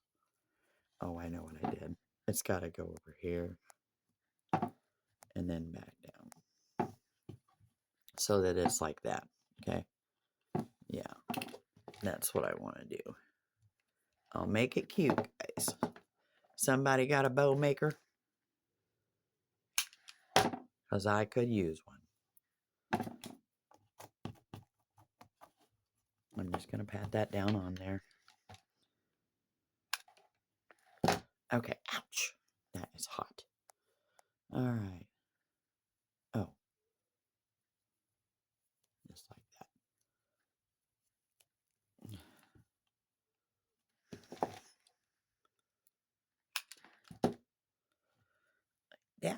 Oh, I know what I did. It's got to go over here and then back down. So that it's like that. Okay. Yeah. That's what I want to do. I'll make it cute, guys. Somebody got a bow maker? Because I could use one. I'm just going to pat that down on there. Okay, ouch. That is hot. All right. Oh. Just like that. Yeah.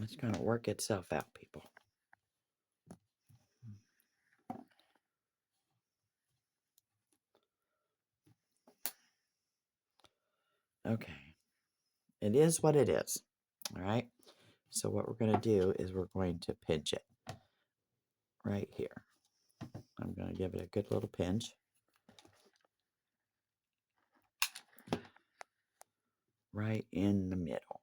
It's going to work itself out, people. Okay. It is what it is. All right. So what we're going to do is we're going to pinch it right here. I'm going to give it a good little pinch. Right in the middle.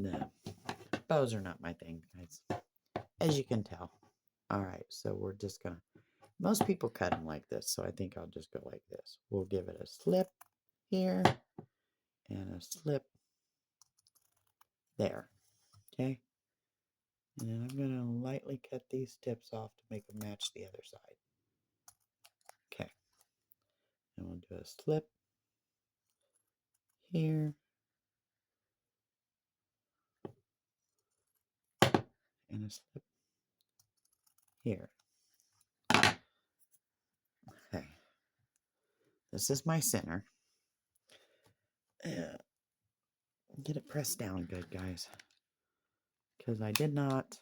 No, bows are not my thing, guys. As you can tell. All right, so we're just going to, most people cut them like this, so I think I'll just go like this. We'll give it a slip here and a slip there. Okay. And then I'm going to lightly cut these tips off to make them match the other side. Okay. And we'll do a slip here and a slip here. Okay. This is my center. Get it pressed down good, guys. Because I did not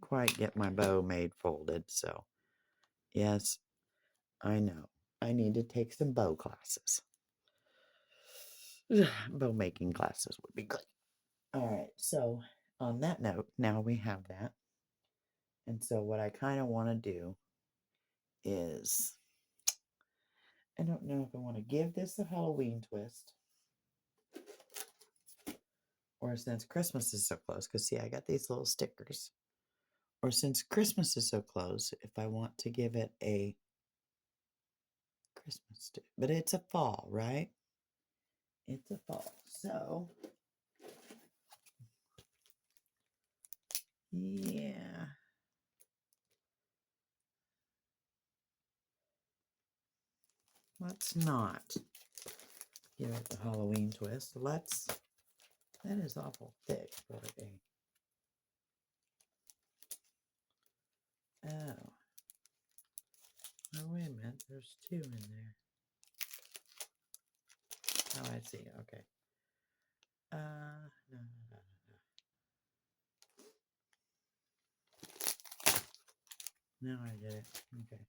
quite get my bow made folded. So, yes, I know. I need to take some bow classes. Bow making classes would be good. All right. So, on that note, now we have that. And so, what I kind of want to do is, I don't know if I want to give this a Halloween twist. Or since Christmas is so close, because see, I got these little stickers. Or since Christmas is so close, if I want to give it a Christmas stick. But it's a fall, right? It's a fall. So, yeah. Let's not give it the Halloween twist. Let's, that is awful thick for a, oh. Oh, wait a minute. There's two in there. Oh, I see. Okay. No, no, no, no. Now I get it. Okay.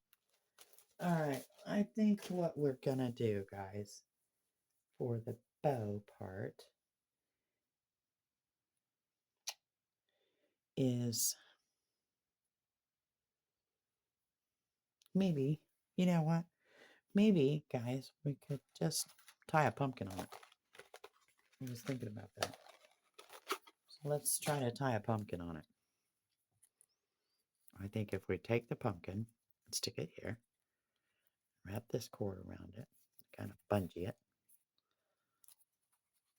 All right. I think what we're going to do, guys, for the bow part is maybe, you know what? Maybe, guys, we could just tie a pumpkin on it. I was thinking about that. So let's try to tie a pumpkin on it. I think if we take the pumpkin, stick it here. Wrap this cord around it. Kind of bungee it.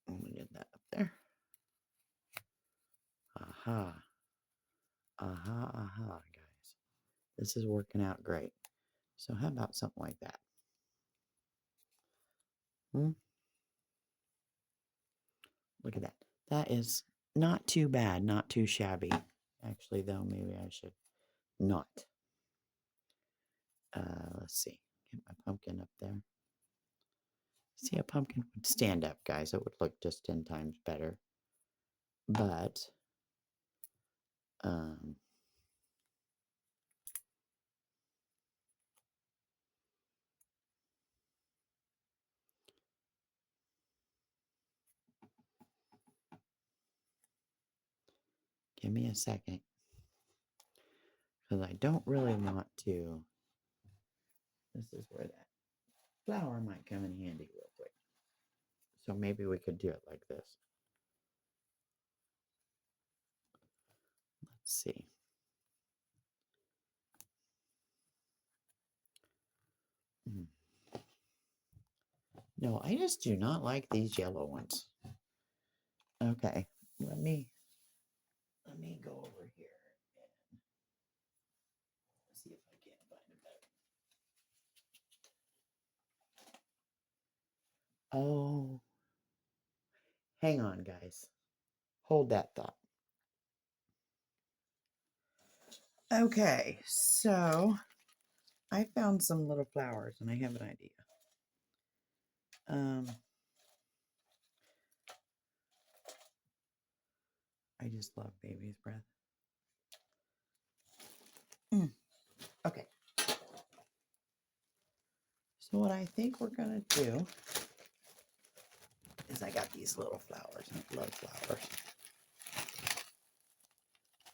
And we get that up there. Aha. Aha, aha, guys. This is working out great. So how about something like that? Look at that. That is not too bad, not too shabby. Actually, though, maybe I should not. Let's see. Get my pumpkin up there. See, a pumpkin would stand up, guys. It would look just 10 times better. But, give me a second. Because I don't really want to. This is where that flower might come in handy real quick. So maybe we could do it like this. Let's see. No, I just do not like these yellow ones. Okay, let me go over here and see if I can't find a better. Oh, hang on, guys. Hold that thought. Okay, so I found some little flowers and I have an idea. I just love baby's breath. Okay. So what I think we're gonna do is I got these little flowers and I love flowers.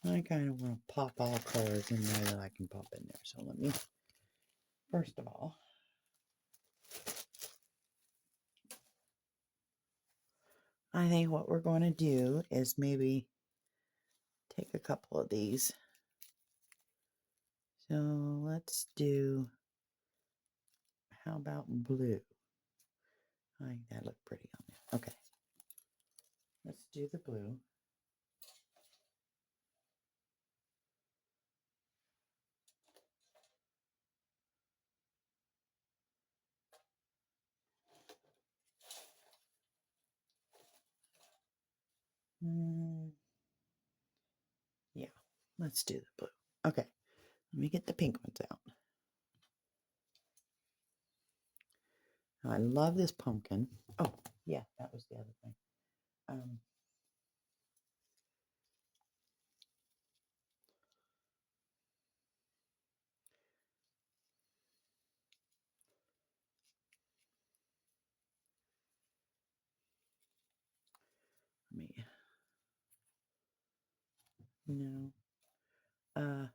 I kind of want to pop all colors in there that I can pop in there. So let me, first of all, I think what we're going to do is maybe take a couple of these. So let's do, how about blue? I think that looked pretty on there. Okay. Let's do the blue. Yeah, let's do the blue. Okay, let me get the pink ones out. I love this pumpkin. Oh, yeah, that was the other thing. Let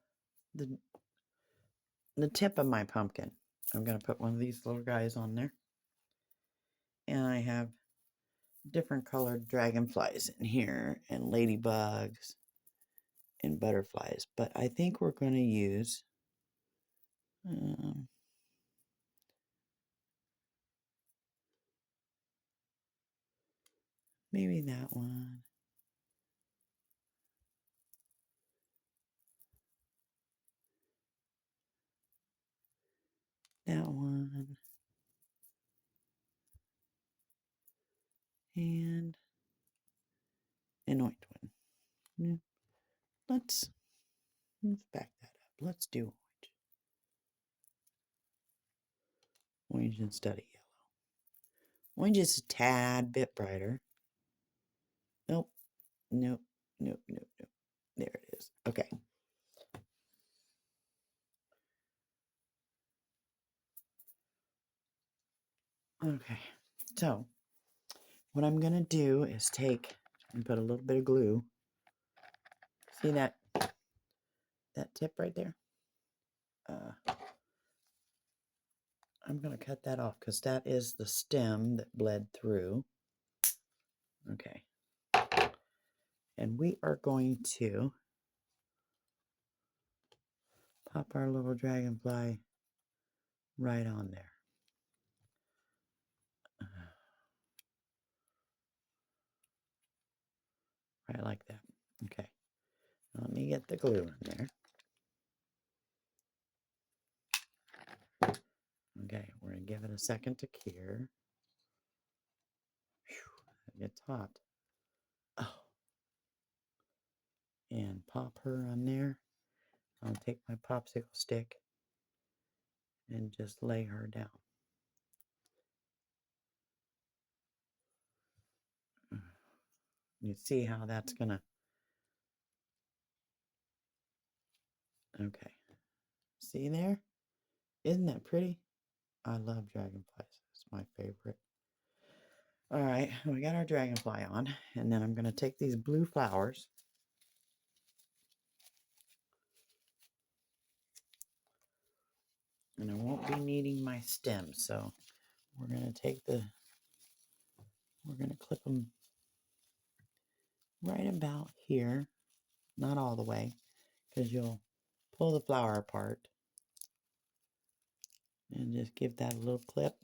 me, the tip of my pumpkin. I'm going to put one of these little guys on there. And I have different colored dragonflies in here and ladybugs and butterflies. But I think we're going to use maybe that one. That one. And an orange one. Let's back that up. Let's do orange. Orange instead of yellow. Orange is a tad bit brighter. Nope. Nope. Nope. Nope. Nope. There it is. Okay. Okay. So what I'm going to do is take and put a little bit of glue. See that tip right there? I'm going to cut that off because that is the stem that bled through. Okay. And we are going to pop our little dragonfly right on there. Right like that. Okay. Let me get the glue in there. Okay, we're going to give it a second to cure. Whew, it gets hot. Oh. And pop her on there. I'll take my popsicle stick and just lay her down. You see how that's gonna, okay. See there? Isn't that pretty? I love dragonflies. It's my favorite. All right, we got our dragonfly on, and then I'm gonna take these blue flowers. And I won't be needing my stem, so we're gonna we're gonna clip them right about here. Not all the way, because you'll pull the flower apart. And just give that a little clip.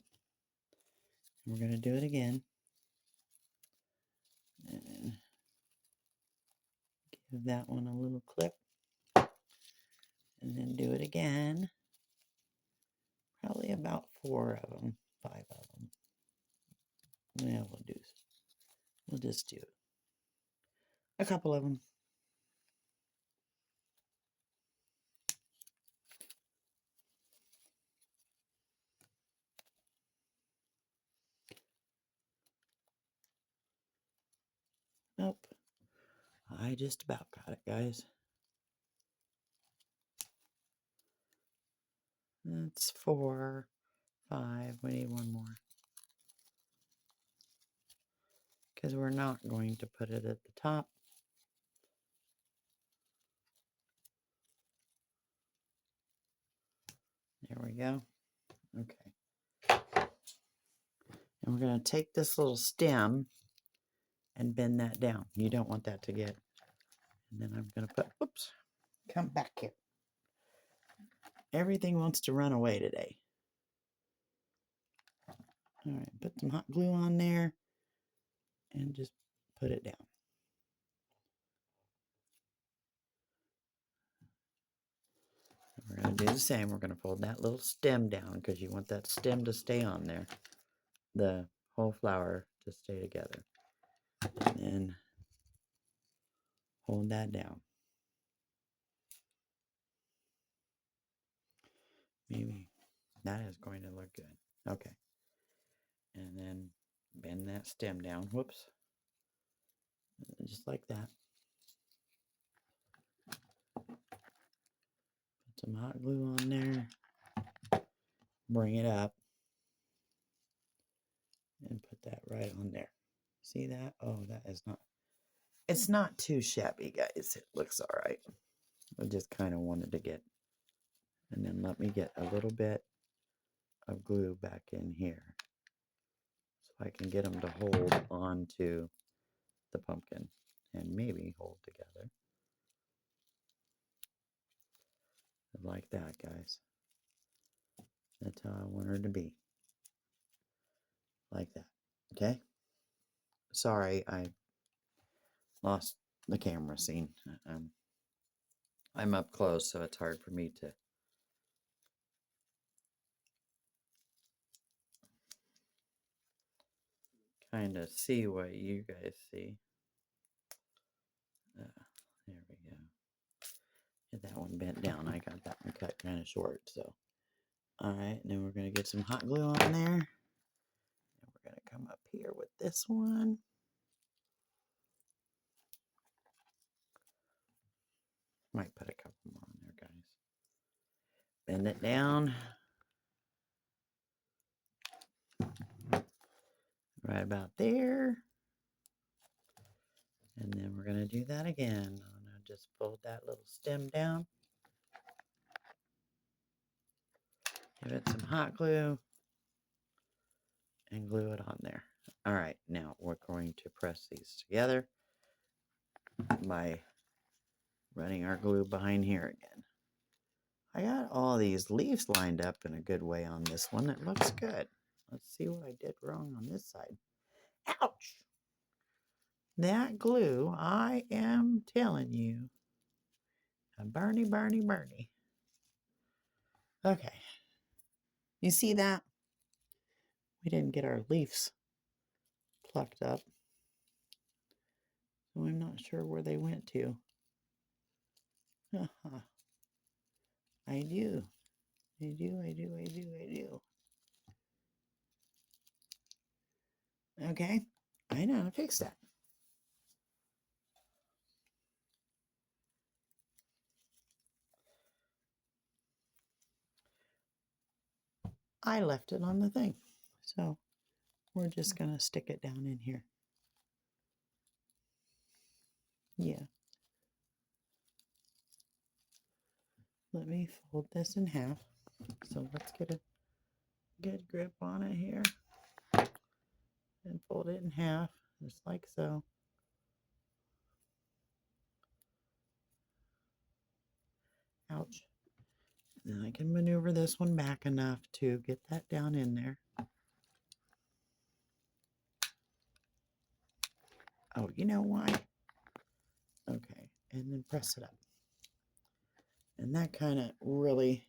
And we're going to do it again. And give that one a little clip. And then do it again. Probably about 4 of them, 5 of them. Yeah, we'll just do a couple of them. Nope. I just about got it, guys. That's 4, 5. We need one more. Because we're not going to put it at the top. There we go. Okay. And we're going to take this little stem and bend that down. You don't want that to get. And then I'm going to put, oops, come back here. Everything wants to run away today. All right, put some hot glue on there and just put it down. We're going to do the same. We're going to fold that little stem down because you want that stem to stay on there. The whole flower to stay together. And then hold that down. Maybe that is going to look good. Okay. And then bend that stem down. Whoops. Just like that. Put some hot glue on there. Bring it up. And put that right on there. See that? Oh, that is not. It's not too shabby, guys. It looks all right. I just kind of wanted to get. And then let me get a little bit of glue back in here. So I can get them to hold on to the pumpkin. And maybe hold together. Like that, guys. That's how I want her to be. Like that. Okay? Sorry, I lost the camera scene. I'm up close, so it's hard for me to kind of see what you guys see. There we go. Get that one bent down. I got that one cut kind of short, so. All right, then we're going to get some hot glue on there. And we're going to come up here with this one. Might put a couple more on there, guys. Bend it down. Right about there. And then we're going to do that again. I'm going to just fold that little stem down. Give it some hot glue. And glue it on there. All right, now we're going to press these together by running our glue behind here again. I got all these leaves lined up in a good way on this one. It looks good. Let's see what I did wrong on this side. Ouch! That glue, I am telling you, a burny, burny, burny. Okay. You see that? We didn't get our leaves plucked up. So I'm not sure where they went to. I do. I do. Okay. I know how to fix that. I left it on the thing. So we're just going to stick it down in here. Yeah. Let me fold this in half. So let's get a good grip on it here. And fold it in half, just like so. Ouch. Then I can maneuver this one back enough to get that down in there. Oh, you know why? Okay, and then press it up. And that kind of really,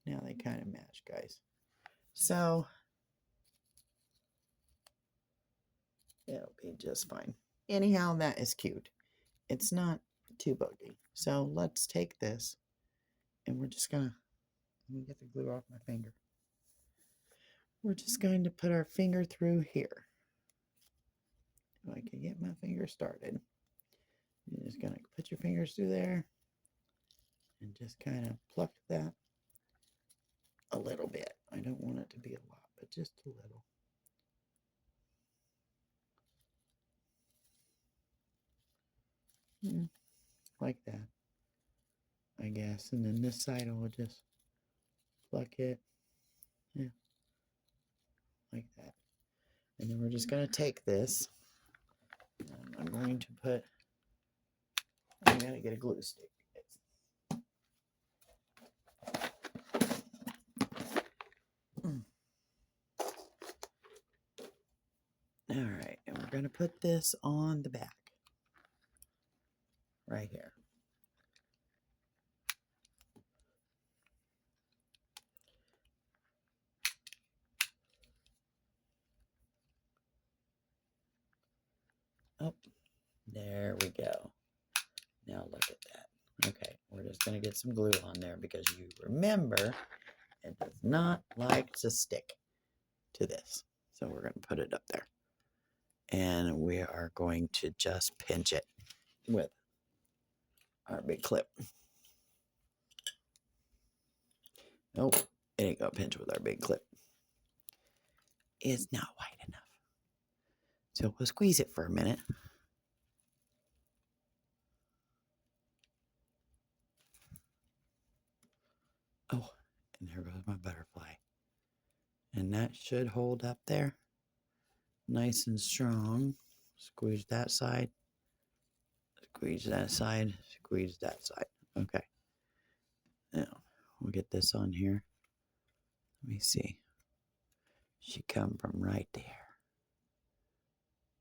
now they kind of match, guys. So, it'll be just fine. Anyhow, that is cute. It's not too buggy. So, let's take this, and we're just going to, let me get the glue off my finger. We're just going to put our finger through here. If I can get my finger started. You're just going to put your fingers through there and just kind of pluck that a little bit. I don't want it to be a lot, but just a little. Like that, I guess. And then this side I will just pluck it. Yeah, like that. And then we're just going to take this. And I'm going to put, I'm going to get a glue stick. All right, and we're going to put this on the back. Right here. Oh, there we go. Now look at that. Okay, we're just going to get some glue on there because you remember it does not like to stick to this. So we're going to put it up there. And we are going to just pinch it with our big clip. Nope, it ain't going to pinch with our big clip. It's not wide enough. So we'll squeeze it for a minute. Oh, and there goes my butterfly. And that should hold up there nice and strong. Squeeze that side. Squeeze that side. Squeeze that side. Okay. Now, we'll get this on here. Let me see. She come from right there.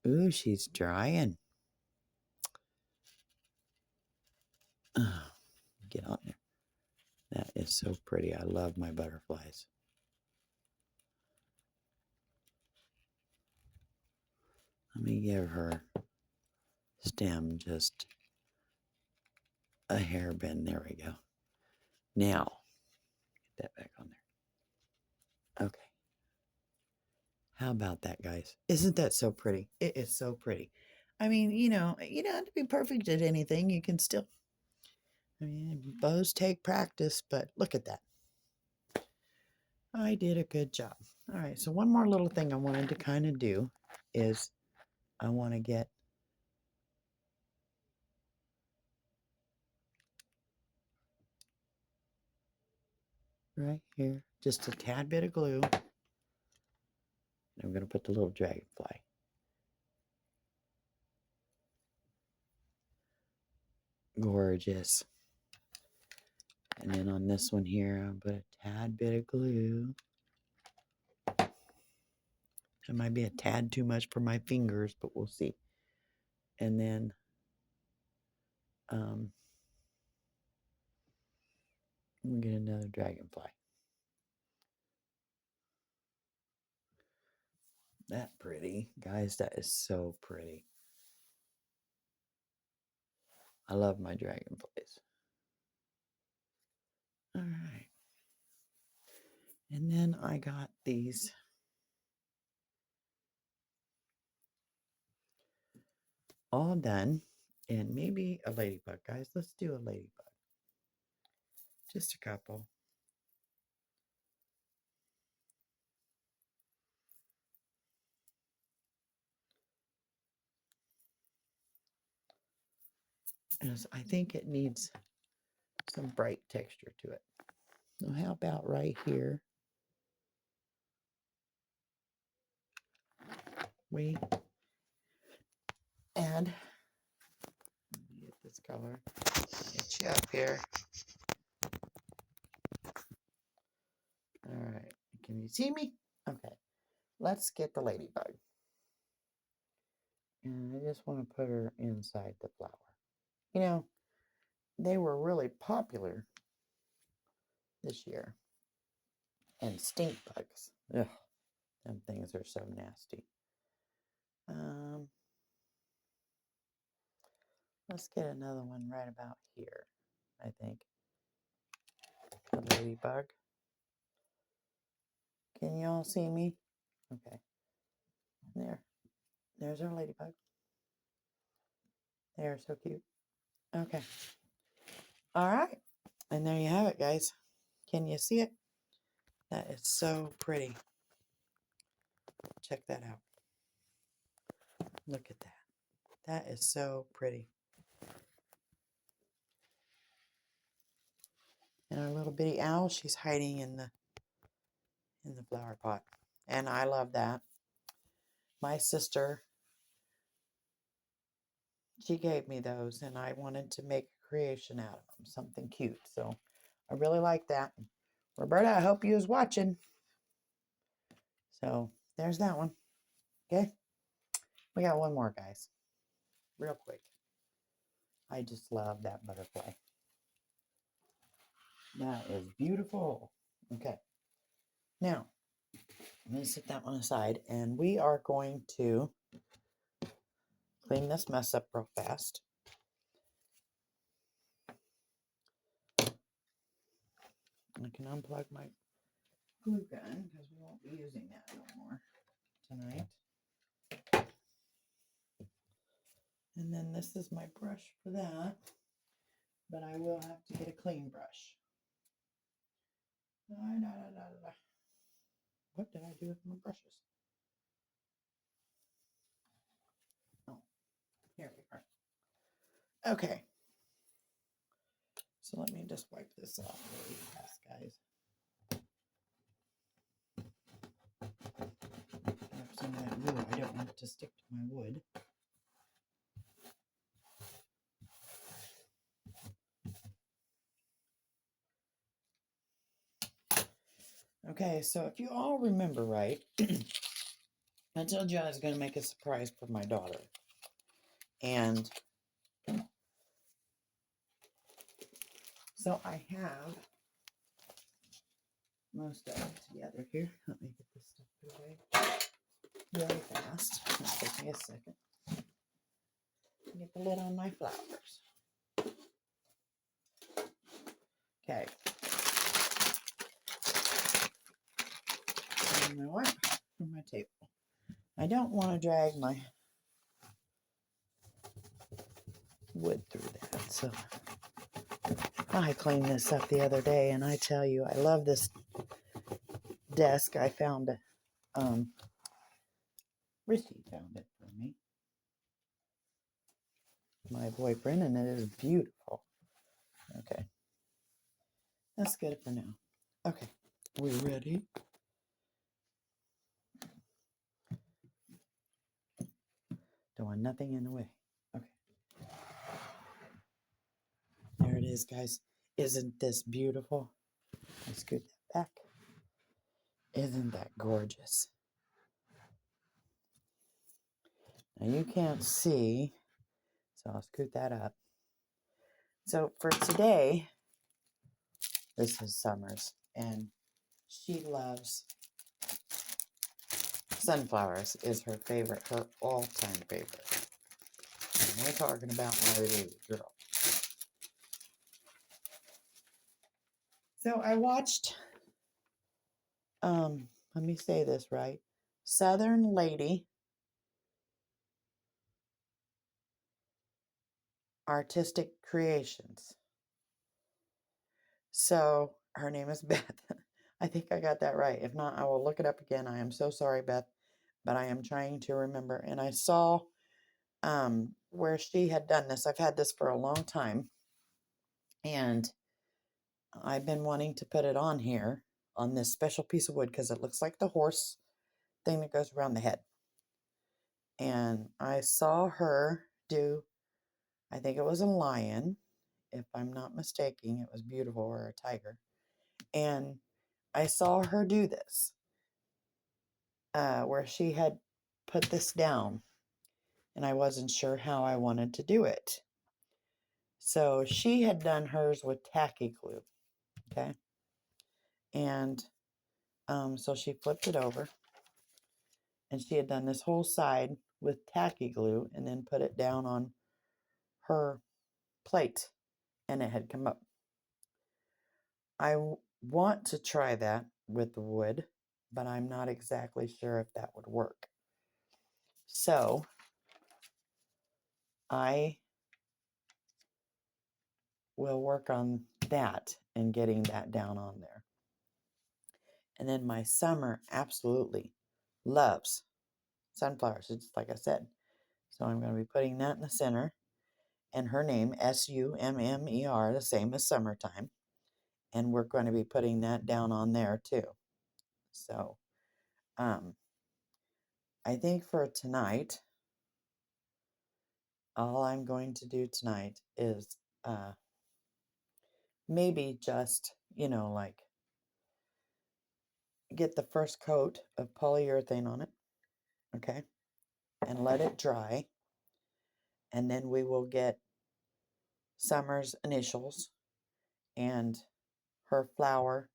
Ooh, she's drying. Get on there. That is so pretty. I love my butterflies. Let me give her stem just a hair bend. There we go. Now, get that back on there. Okay. How about that, guys? Isn't that so pretty? It is so pretty. I mean, you don't have to be perfect at anything. You can still, I mean, bows take practice, but look at that. I did a good job. All right, so one more little thing I wanted to kind of do is I want to get right here just a tad bit of glue. And I'm going to put the little dragonfly. Gorgeous. And then on this one here, I'll put a tad bit of glue. It might be a tad too much for my fingers, but we'll see. And then we'll get another dragonfly. That pretty. Guys, that is so pretty. I love my dragonflies. All right. And then I got these all done. And maybe a ladybug, guys. Let's do a ladybug. Just a couple. Because I think it needs some bright texture to it. So how about right here? We add, get this color, get you up here. All right, can you see me? Okay, let's get the ladybug. And I just want to put her inside the flower. You know, they were really popular this year. And stink bugs. Ugh, them things are so nasty. Let's get another one right about here, I think. A ladybug. Can you all see me? Okay. There's our ladybug. They're so cute. Okay. All right. And there you have it, guys. Can you see it? That is so pretty. Check that out. Look at that. That is so pretty. And our little bitty owl, she's hiding in the flower pot. And I love that. My sister, she gave me those, and I wanted to make a creation out of them, something cute. So I really like that. Roberta, I hope you was watching. So there's that one. Okay. We got one more, guys. Real quick. I just love that butterfly. That is beautiful. Okay. Now, I'm going to set that one aside, and we are going to clean this mess up real fast. I can unplug my glue gun because we won't be using that no more tonight. And then this is my brush for that, but I will have to get a clean brush. What did I do with my brushes? Oh, here we are. Okay. So let me just wipe this off really fast, guys. Grab some of that glue. I don't want it to stick to my wood. Okay, so if you all remember right, I told you I was going to make a surprise for my daughter. And so I have most of it together here. Let me get this stuff put away really fast. It'll take me a second. Get the lid on my flowers. Okay. And my wipe from my table. I don't want to drag my wood through that, so I cleaned this up the other day, and I tell you, I love this desk. I found it. Richie found it for me, my boyfriend, and it is beautiful. Okay, that's good for now. Okay, we ready? Don't want nothing in the way. Okay, there it is, guys. Isn't this beautiful? I scoot that back. Isn't that gorgeous? Now you can't see, so I'll scoot that up. So for today, this is Summer's, and she loves sunflowers, is her favorite, her all-time favorite. And we're talking about my baby girl. So I watched, let me say this right, Southern Lady Artistic Creations. So her name is Beth. I think I got that right. If not, I will look it up again. I am so sorry, Beth, but I am trying to remember. And I saw where she had done this. I've had this for a long time, and I've been wanting to put it on here on this special piece of wood because it looks like the horse thing that goes around the head. And I saw her do, I think it was a lion, if I'm not mistaken. It was beautiful, or a tiger. And I saw her do this, where she had put this down, and I wasn't sure how I wanted to do it. So she had done hers with tacky glue, okay? And so she flipped it over, and she had done this whole side with tacky glue and then put it down on her plate, and it had come up. I want to try that with the wood, but I'm not exactly sure if that would work. So I will work on that and getting that down on there. And then my Summer absolutely loves sunflowers, just like I said. So I'm going to be putting that in the center, and her name, Summer, the same as Summertime. And we're going to be putting that down on there too. So I think for tonight, all I'm going to do tonight is maybe just, like get the first coat of polyurethane on it, okay, and let it dry. And then we will get Summer's initials and her flower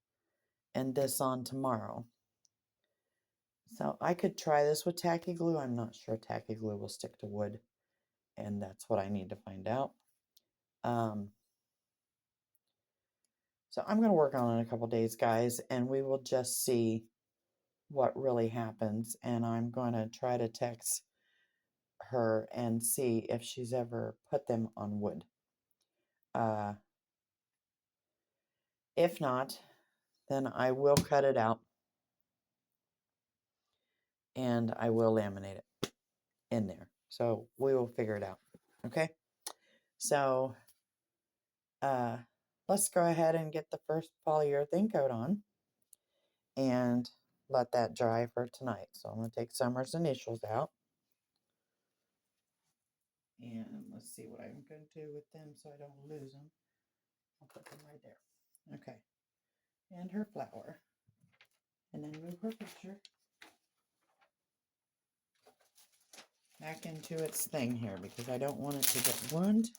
and this on tomorrow. So I could try this with tacky glue. I'm not sure tacky glue will stick to wood, and that's what I need to find out. So I'm going to work on it in a couple days, guys, and we will just see what really happens. And I'm going to try to text her and see if she's ever put them on wood. If not, then I will cut it out and I will laminate it in there. So we will figure it out. Okay. So let's go ahead and get the first polyurethane coat on and let that dry for tonight. So I'm going to take Summer's initials out. And let's see what I'm going to do with them so I don't lose them. I'll put them right there. Okay. And her flower. And then move her picture back into its thing here because I don't want it to get ruined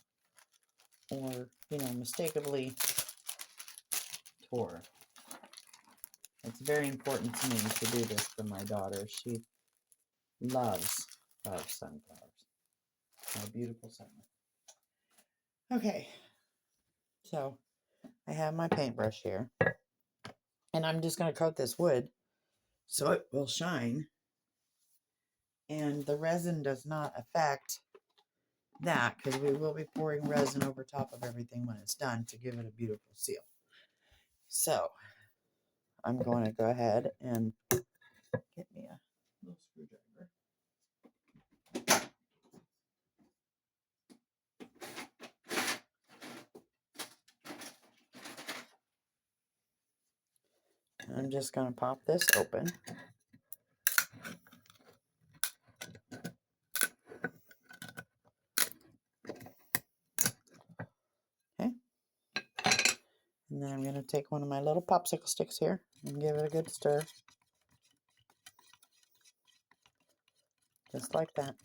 or, mistakenly tore. It's very important to me to do this for my daughter. She loves sunflowers. A beautiful summer. Okay, so I have my paintbrush here, and I'm just going to coat this wood so it will shine, and the resin does not affect that because we will be pouring resin over top of everything when it's done to give it a beautiful seal. So I'm going to go ahead and get me a little screwdriver. I'm just going to pop this open. Okay. And then I'm going to take one of my little popsicle sticks here and give it a good stir. Just like that.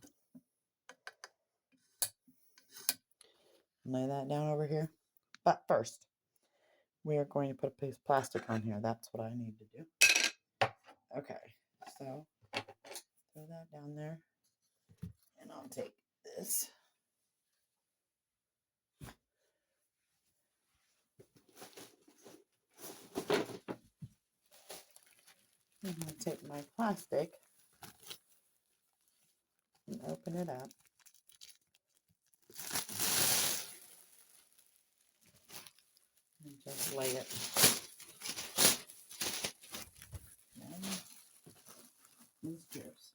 Lay that down over here. But first, we are going to put a piece of plastic on here. That's what I need to do. Okay, so throw that down there. And I'll take this. I'm going to take my plastic and open it up. And just lay it down these strips.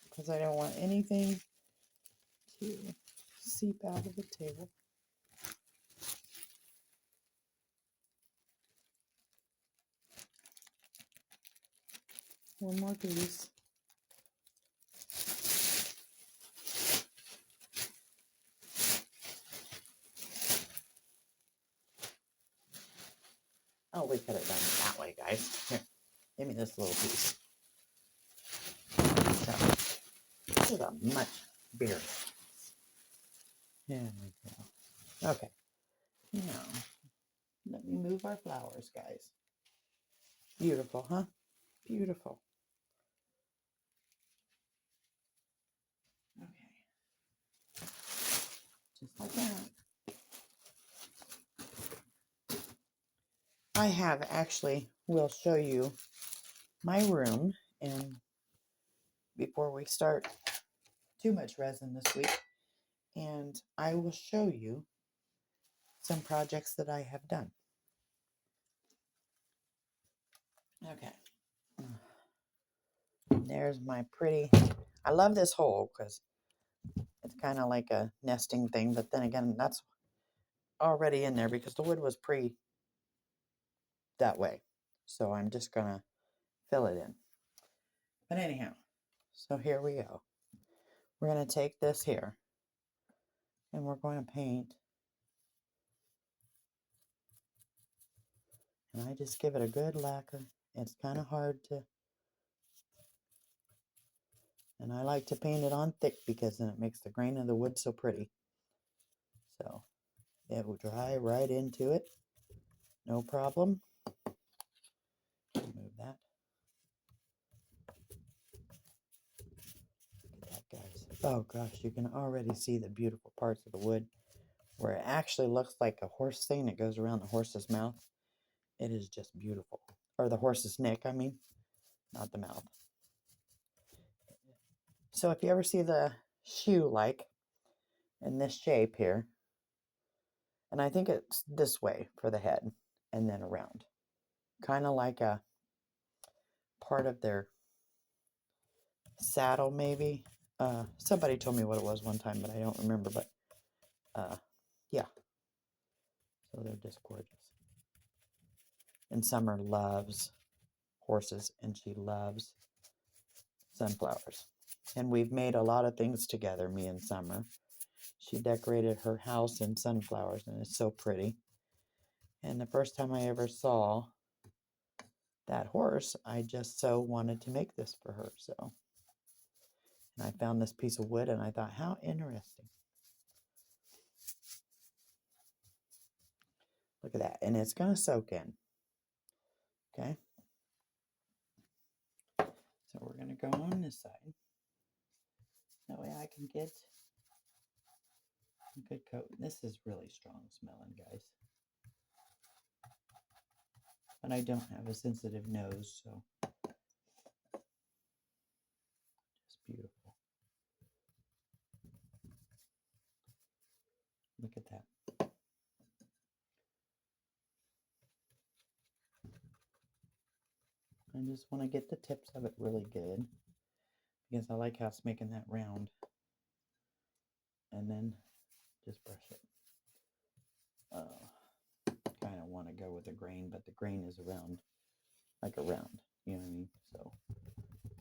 Because I don't want anything to seep out of the table. One more piece. Oh, we could have done it that way, guys. Here, give me this little piece. So, this is a much bigger. There we go. Okay. Now, let me move our flowers, guys. Beautiful, huh? Beautiful. Okay. Just like that. I have actually, will show you my room, and before we start too much resin this week, and I will show you some projects that I have done. Okay. There's my pretty, I love this hole because it's kind of like a nesting thing, but then again, that's already in there because the wood was pre that way. So I'm just going to fill it in. But anyhow, so here we go. We're going to take this here and we're going to paint. And I just give it a good lacquer. It's kind of hard to, and I like to paint it on thick because then it makes the grain of the wood so pretty. So it will dry right into it. No problem. Move that. Look at that, guys. Oh gosh, you can already see the beautiful parts of the wood where it actually looks like a horse thing that goes around the horse's mouth. It is just beautiful. Or the horse's neck, I mean, not the mouth. So if you ever see the shoe like in this shape here, and I think it's this way for the head and then around, kind of like a part of their saddle maybe. Somebody told me what it was one time, but I don't remember. But yeah, so they're just gorgeous. And Summer loves horses and she loves sunflowers. And we've made a lot of things together, me and Summer. She decorated her house in sunflowers and it's so pretty. And the first time I ever saw that horse, I just so wanted to make this for her. So, and I found this piece of wood and I thought, how interesting. Look at that. And it's going to soak in. Okay. So we're going to go on this side. That way I can get a good coat. This is really strong smelling, guys. But I don't have a sensitive nose, so just beautiful. Look at that. I just want to get the tips of it really good because I like how it's making that round. And then just brush it. Kind of want to go with the grain, but the grain is around, like a round, you know what I mean? So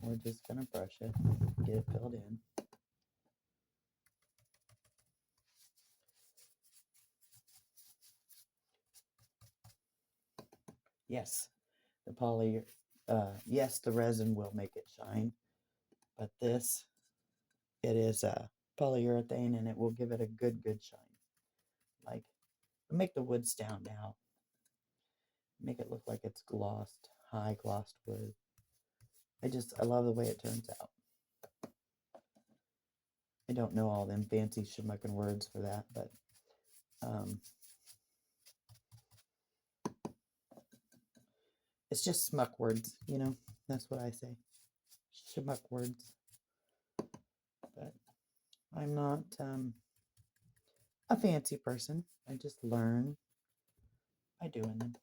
we're just going to brush it, get it filled in. Yes, the yes, the resin will make it shine, but this, it is a polyurethane and it will give it a good shine. Like, make the wood stand out. Make it look like it's glossed, high glossed wood. I love the way it turns out. I don't know all them fancy schmucking words for that, but it's just smuck words, you know. That's what I say. Schmuck words. But I'm not a fancy person. I just learn by doing them.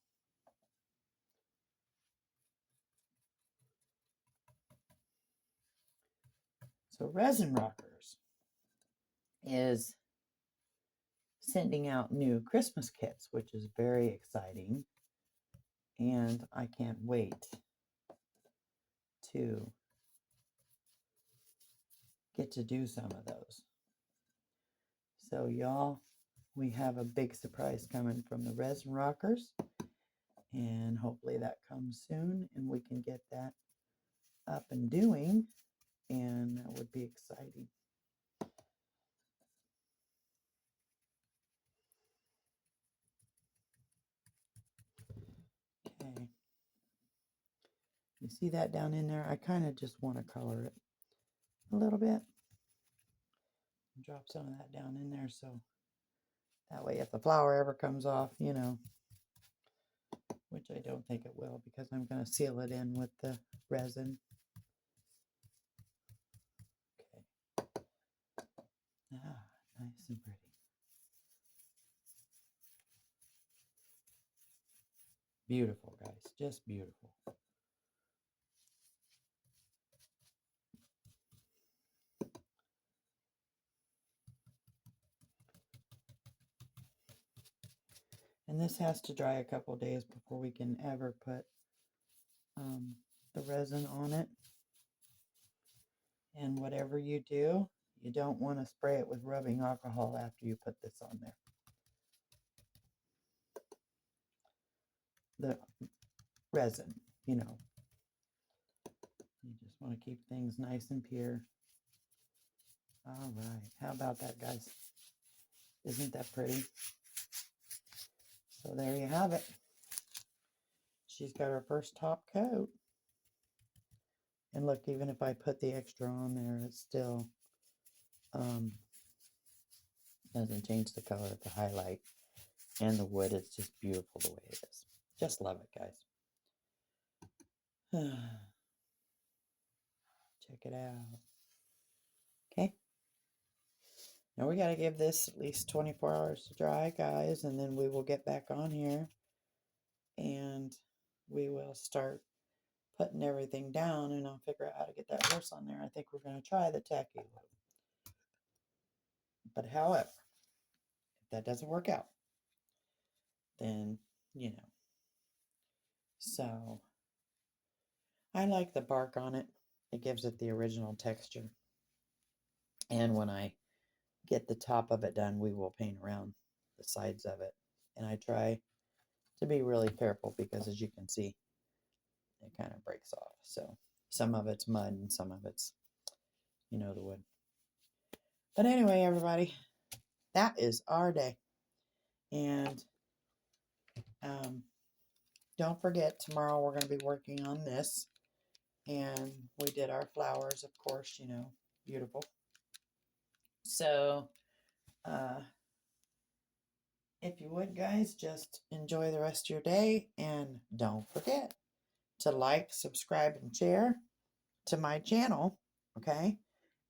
So Resin Rockers is sending out new Christmas kits, which is very exciting. And I can't wait to get to do some of those. So y'all, we have a big surprise coming from the Resin Rockers. And hopefully that comes soon and we can get that up and doing. And that would be exciting. Okay. You see that down in there? I kind of just want to color it a little bit. Drop some of that down in there so that way if the flower ever comes off, you know, which I don't think it will because I'm going to seal it in with the resin. Okay. Ah, nice and pretty. Beautiful, guys. Just beautiful. And this has to dry a couple days before we can ever put the resin on it. And whatever you do, you don't want to spray it with rubbing alcohol after you put this on there. The resin, you know. You just want to keep things nice and pure. All right. How about that, guys? Isn't that pretty? So there you have it. She's got her first top coat. And look, even if I put the extra on there, it still doesn't change the color of the highlight. And the wood is just beautiful the way it is. Just love it, guys. Check it out. Okay. Now we got to give this at least 24 hours to dry, guys, and then we will get back on here and we will start putting everything down, and I'll figure out how to get that horse on there. I think we're going to try the tacky loop. But however, if that doesn't work out, then, you know. So I like the bark on it. It gives it the original texture. And when I get the top of it done, we will paint around the sides of it. And I try to be really careful because, as you can see, it kind of breaks off. So some of it's mud and some of it's, you know, the wood. But anyway, everybody, that is our day. And don't forget, tomorrow we're going to be working on this. And we did our flowers, of course, you know, beautiful. So, if you would, guys, just enjoy the rest of your day. And don't forget to like, subscribe, and share to my channel. Okay?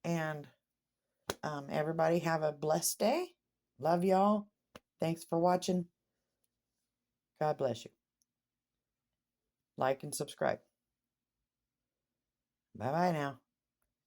And everybody have a blessed day. Love y'all. Thanks for watching. God bless you. Like and subscribe. Bye-bye now.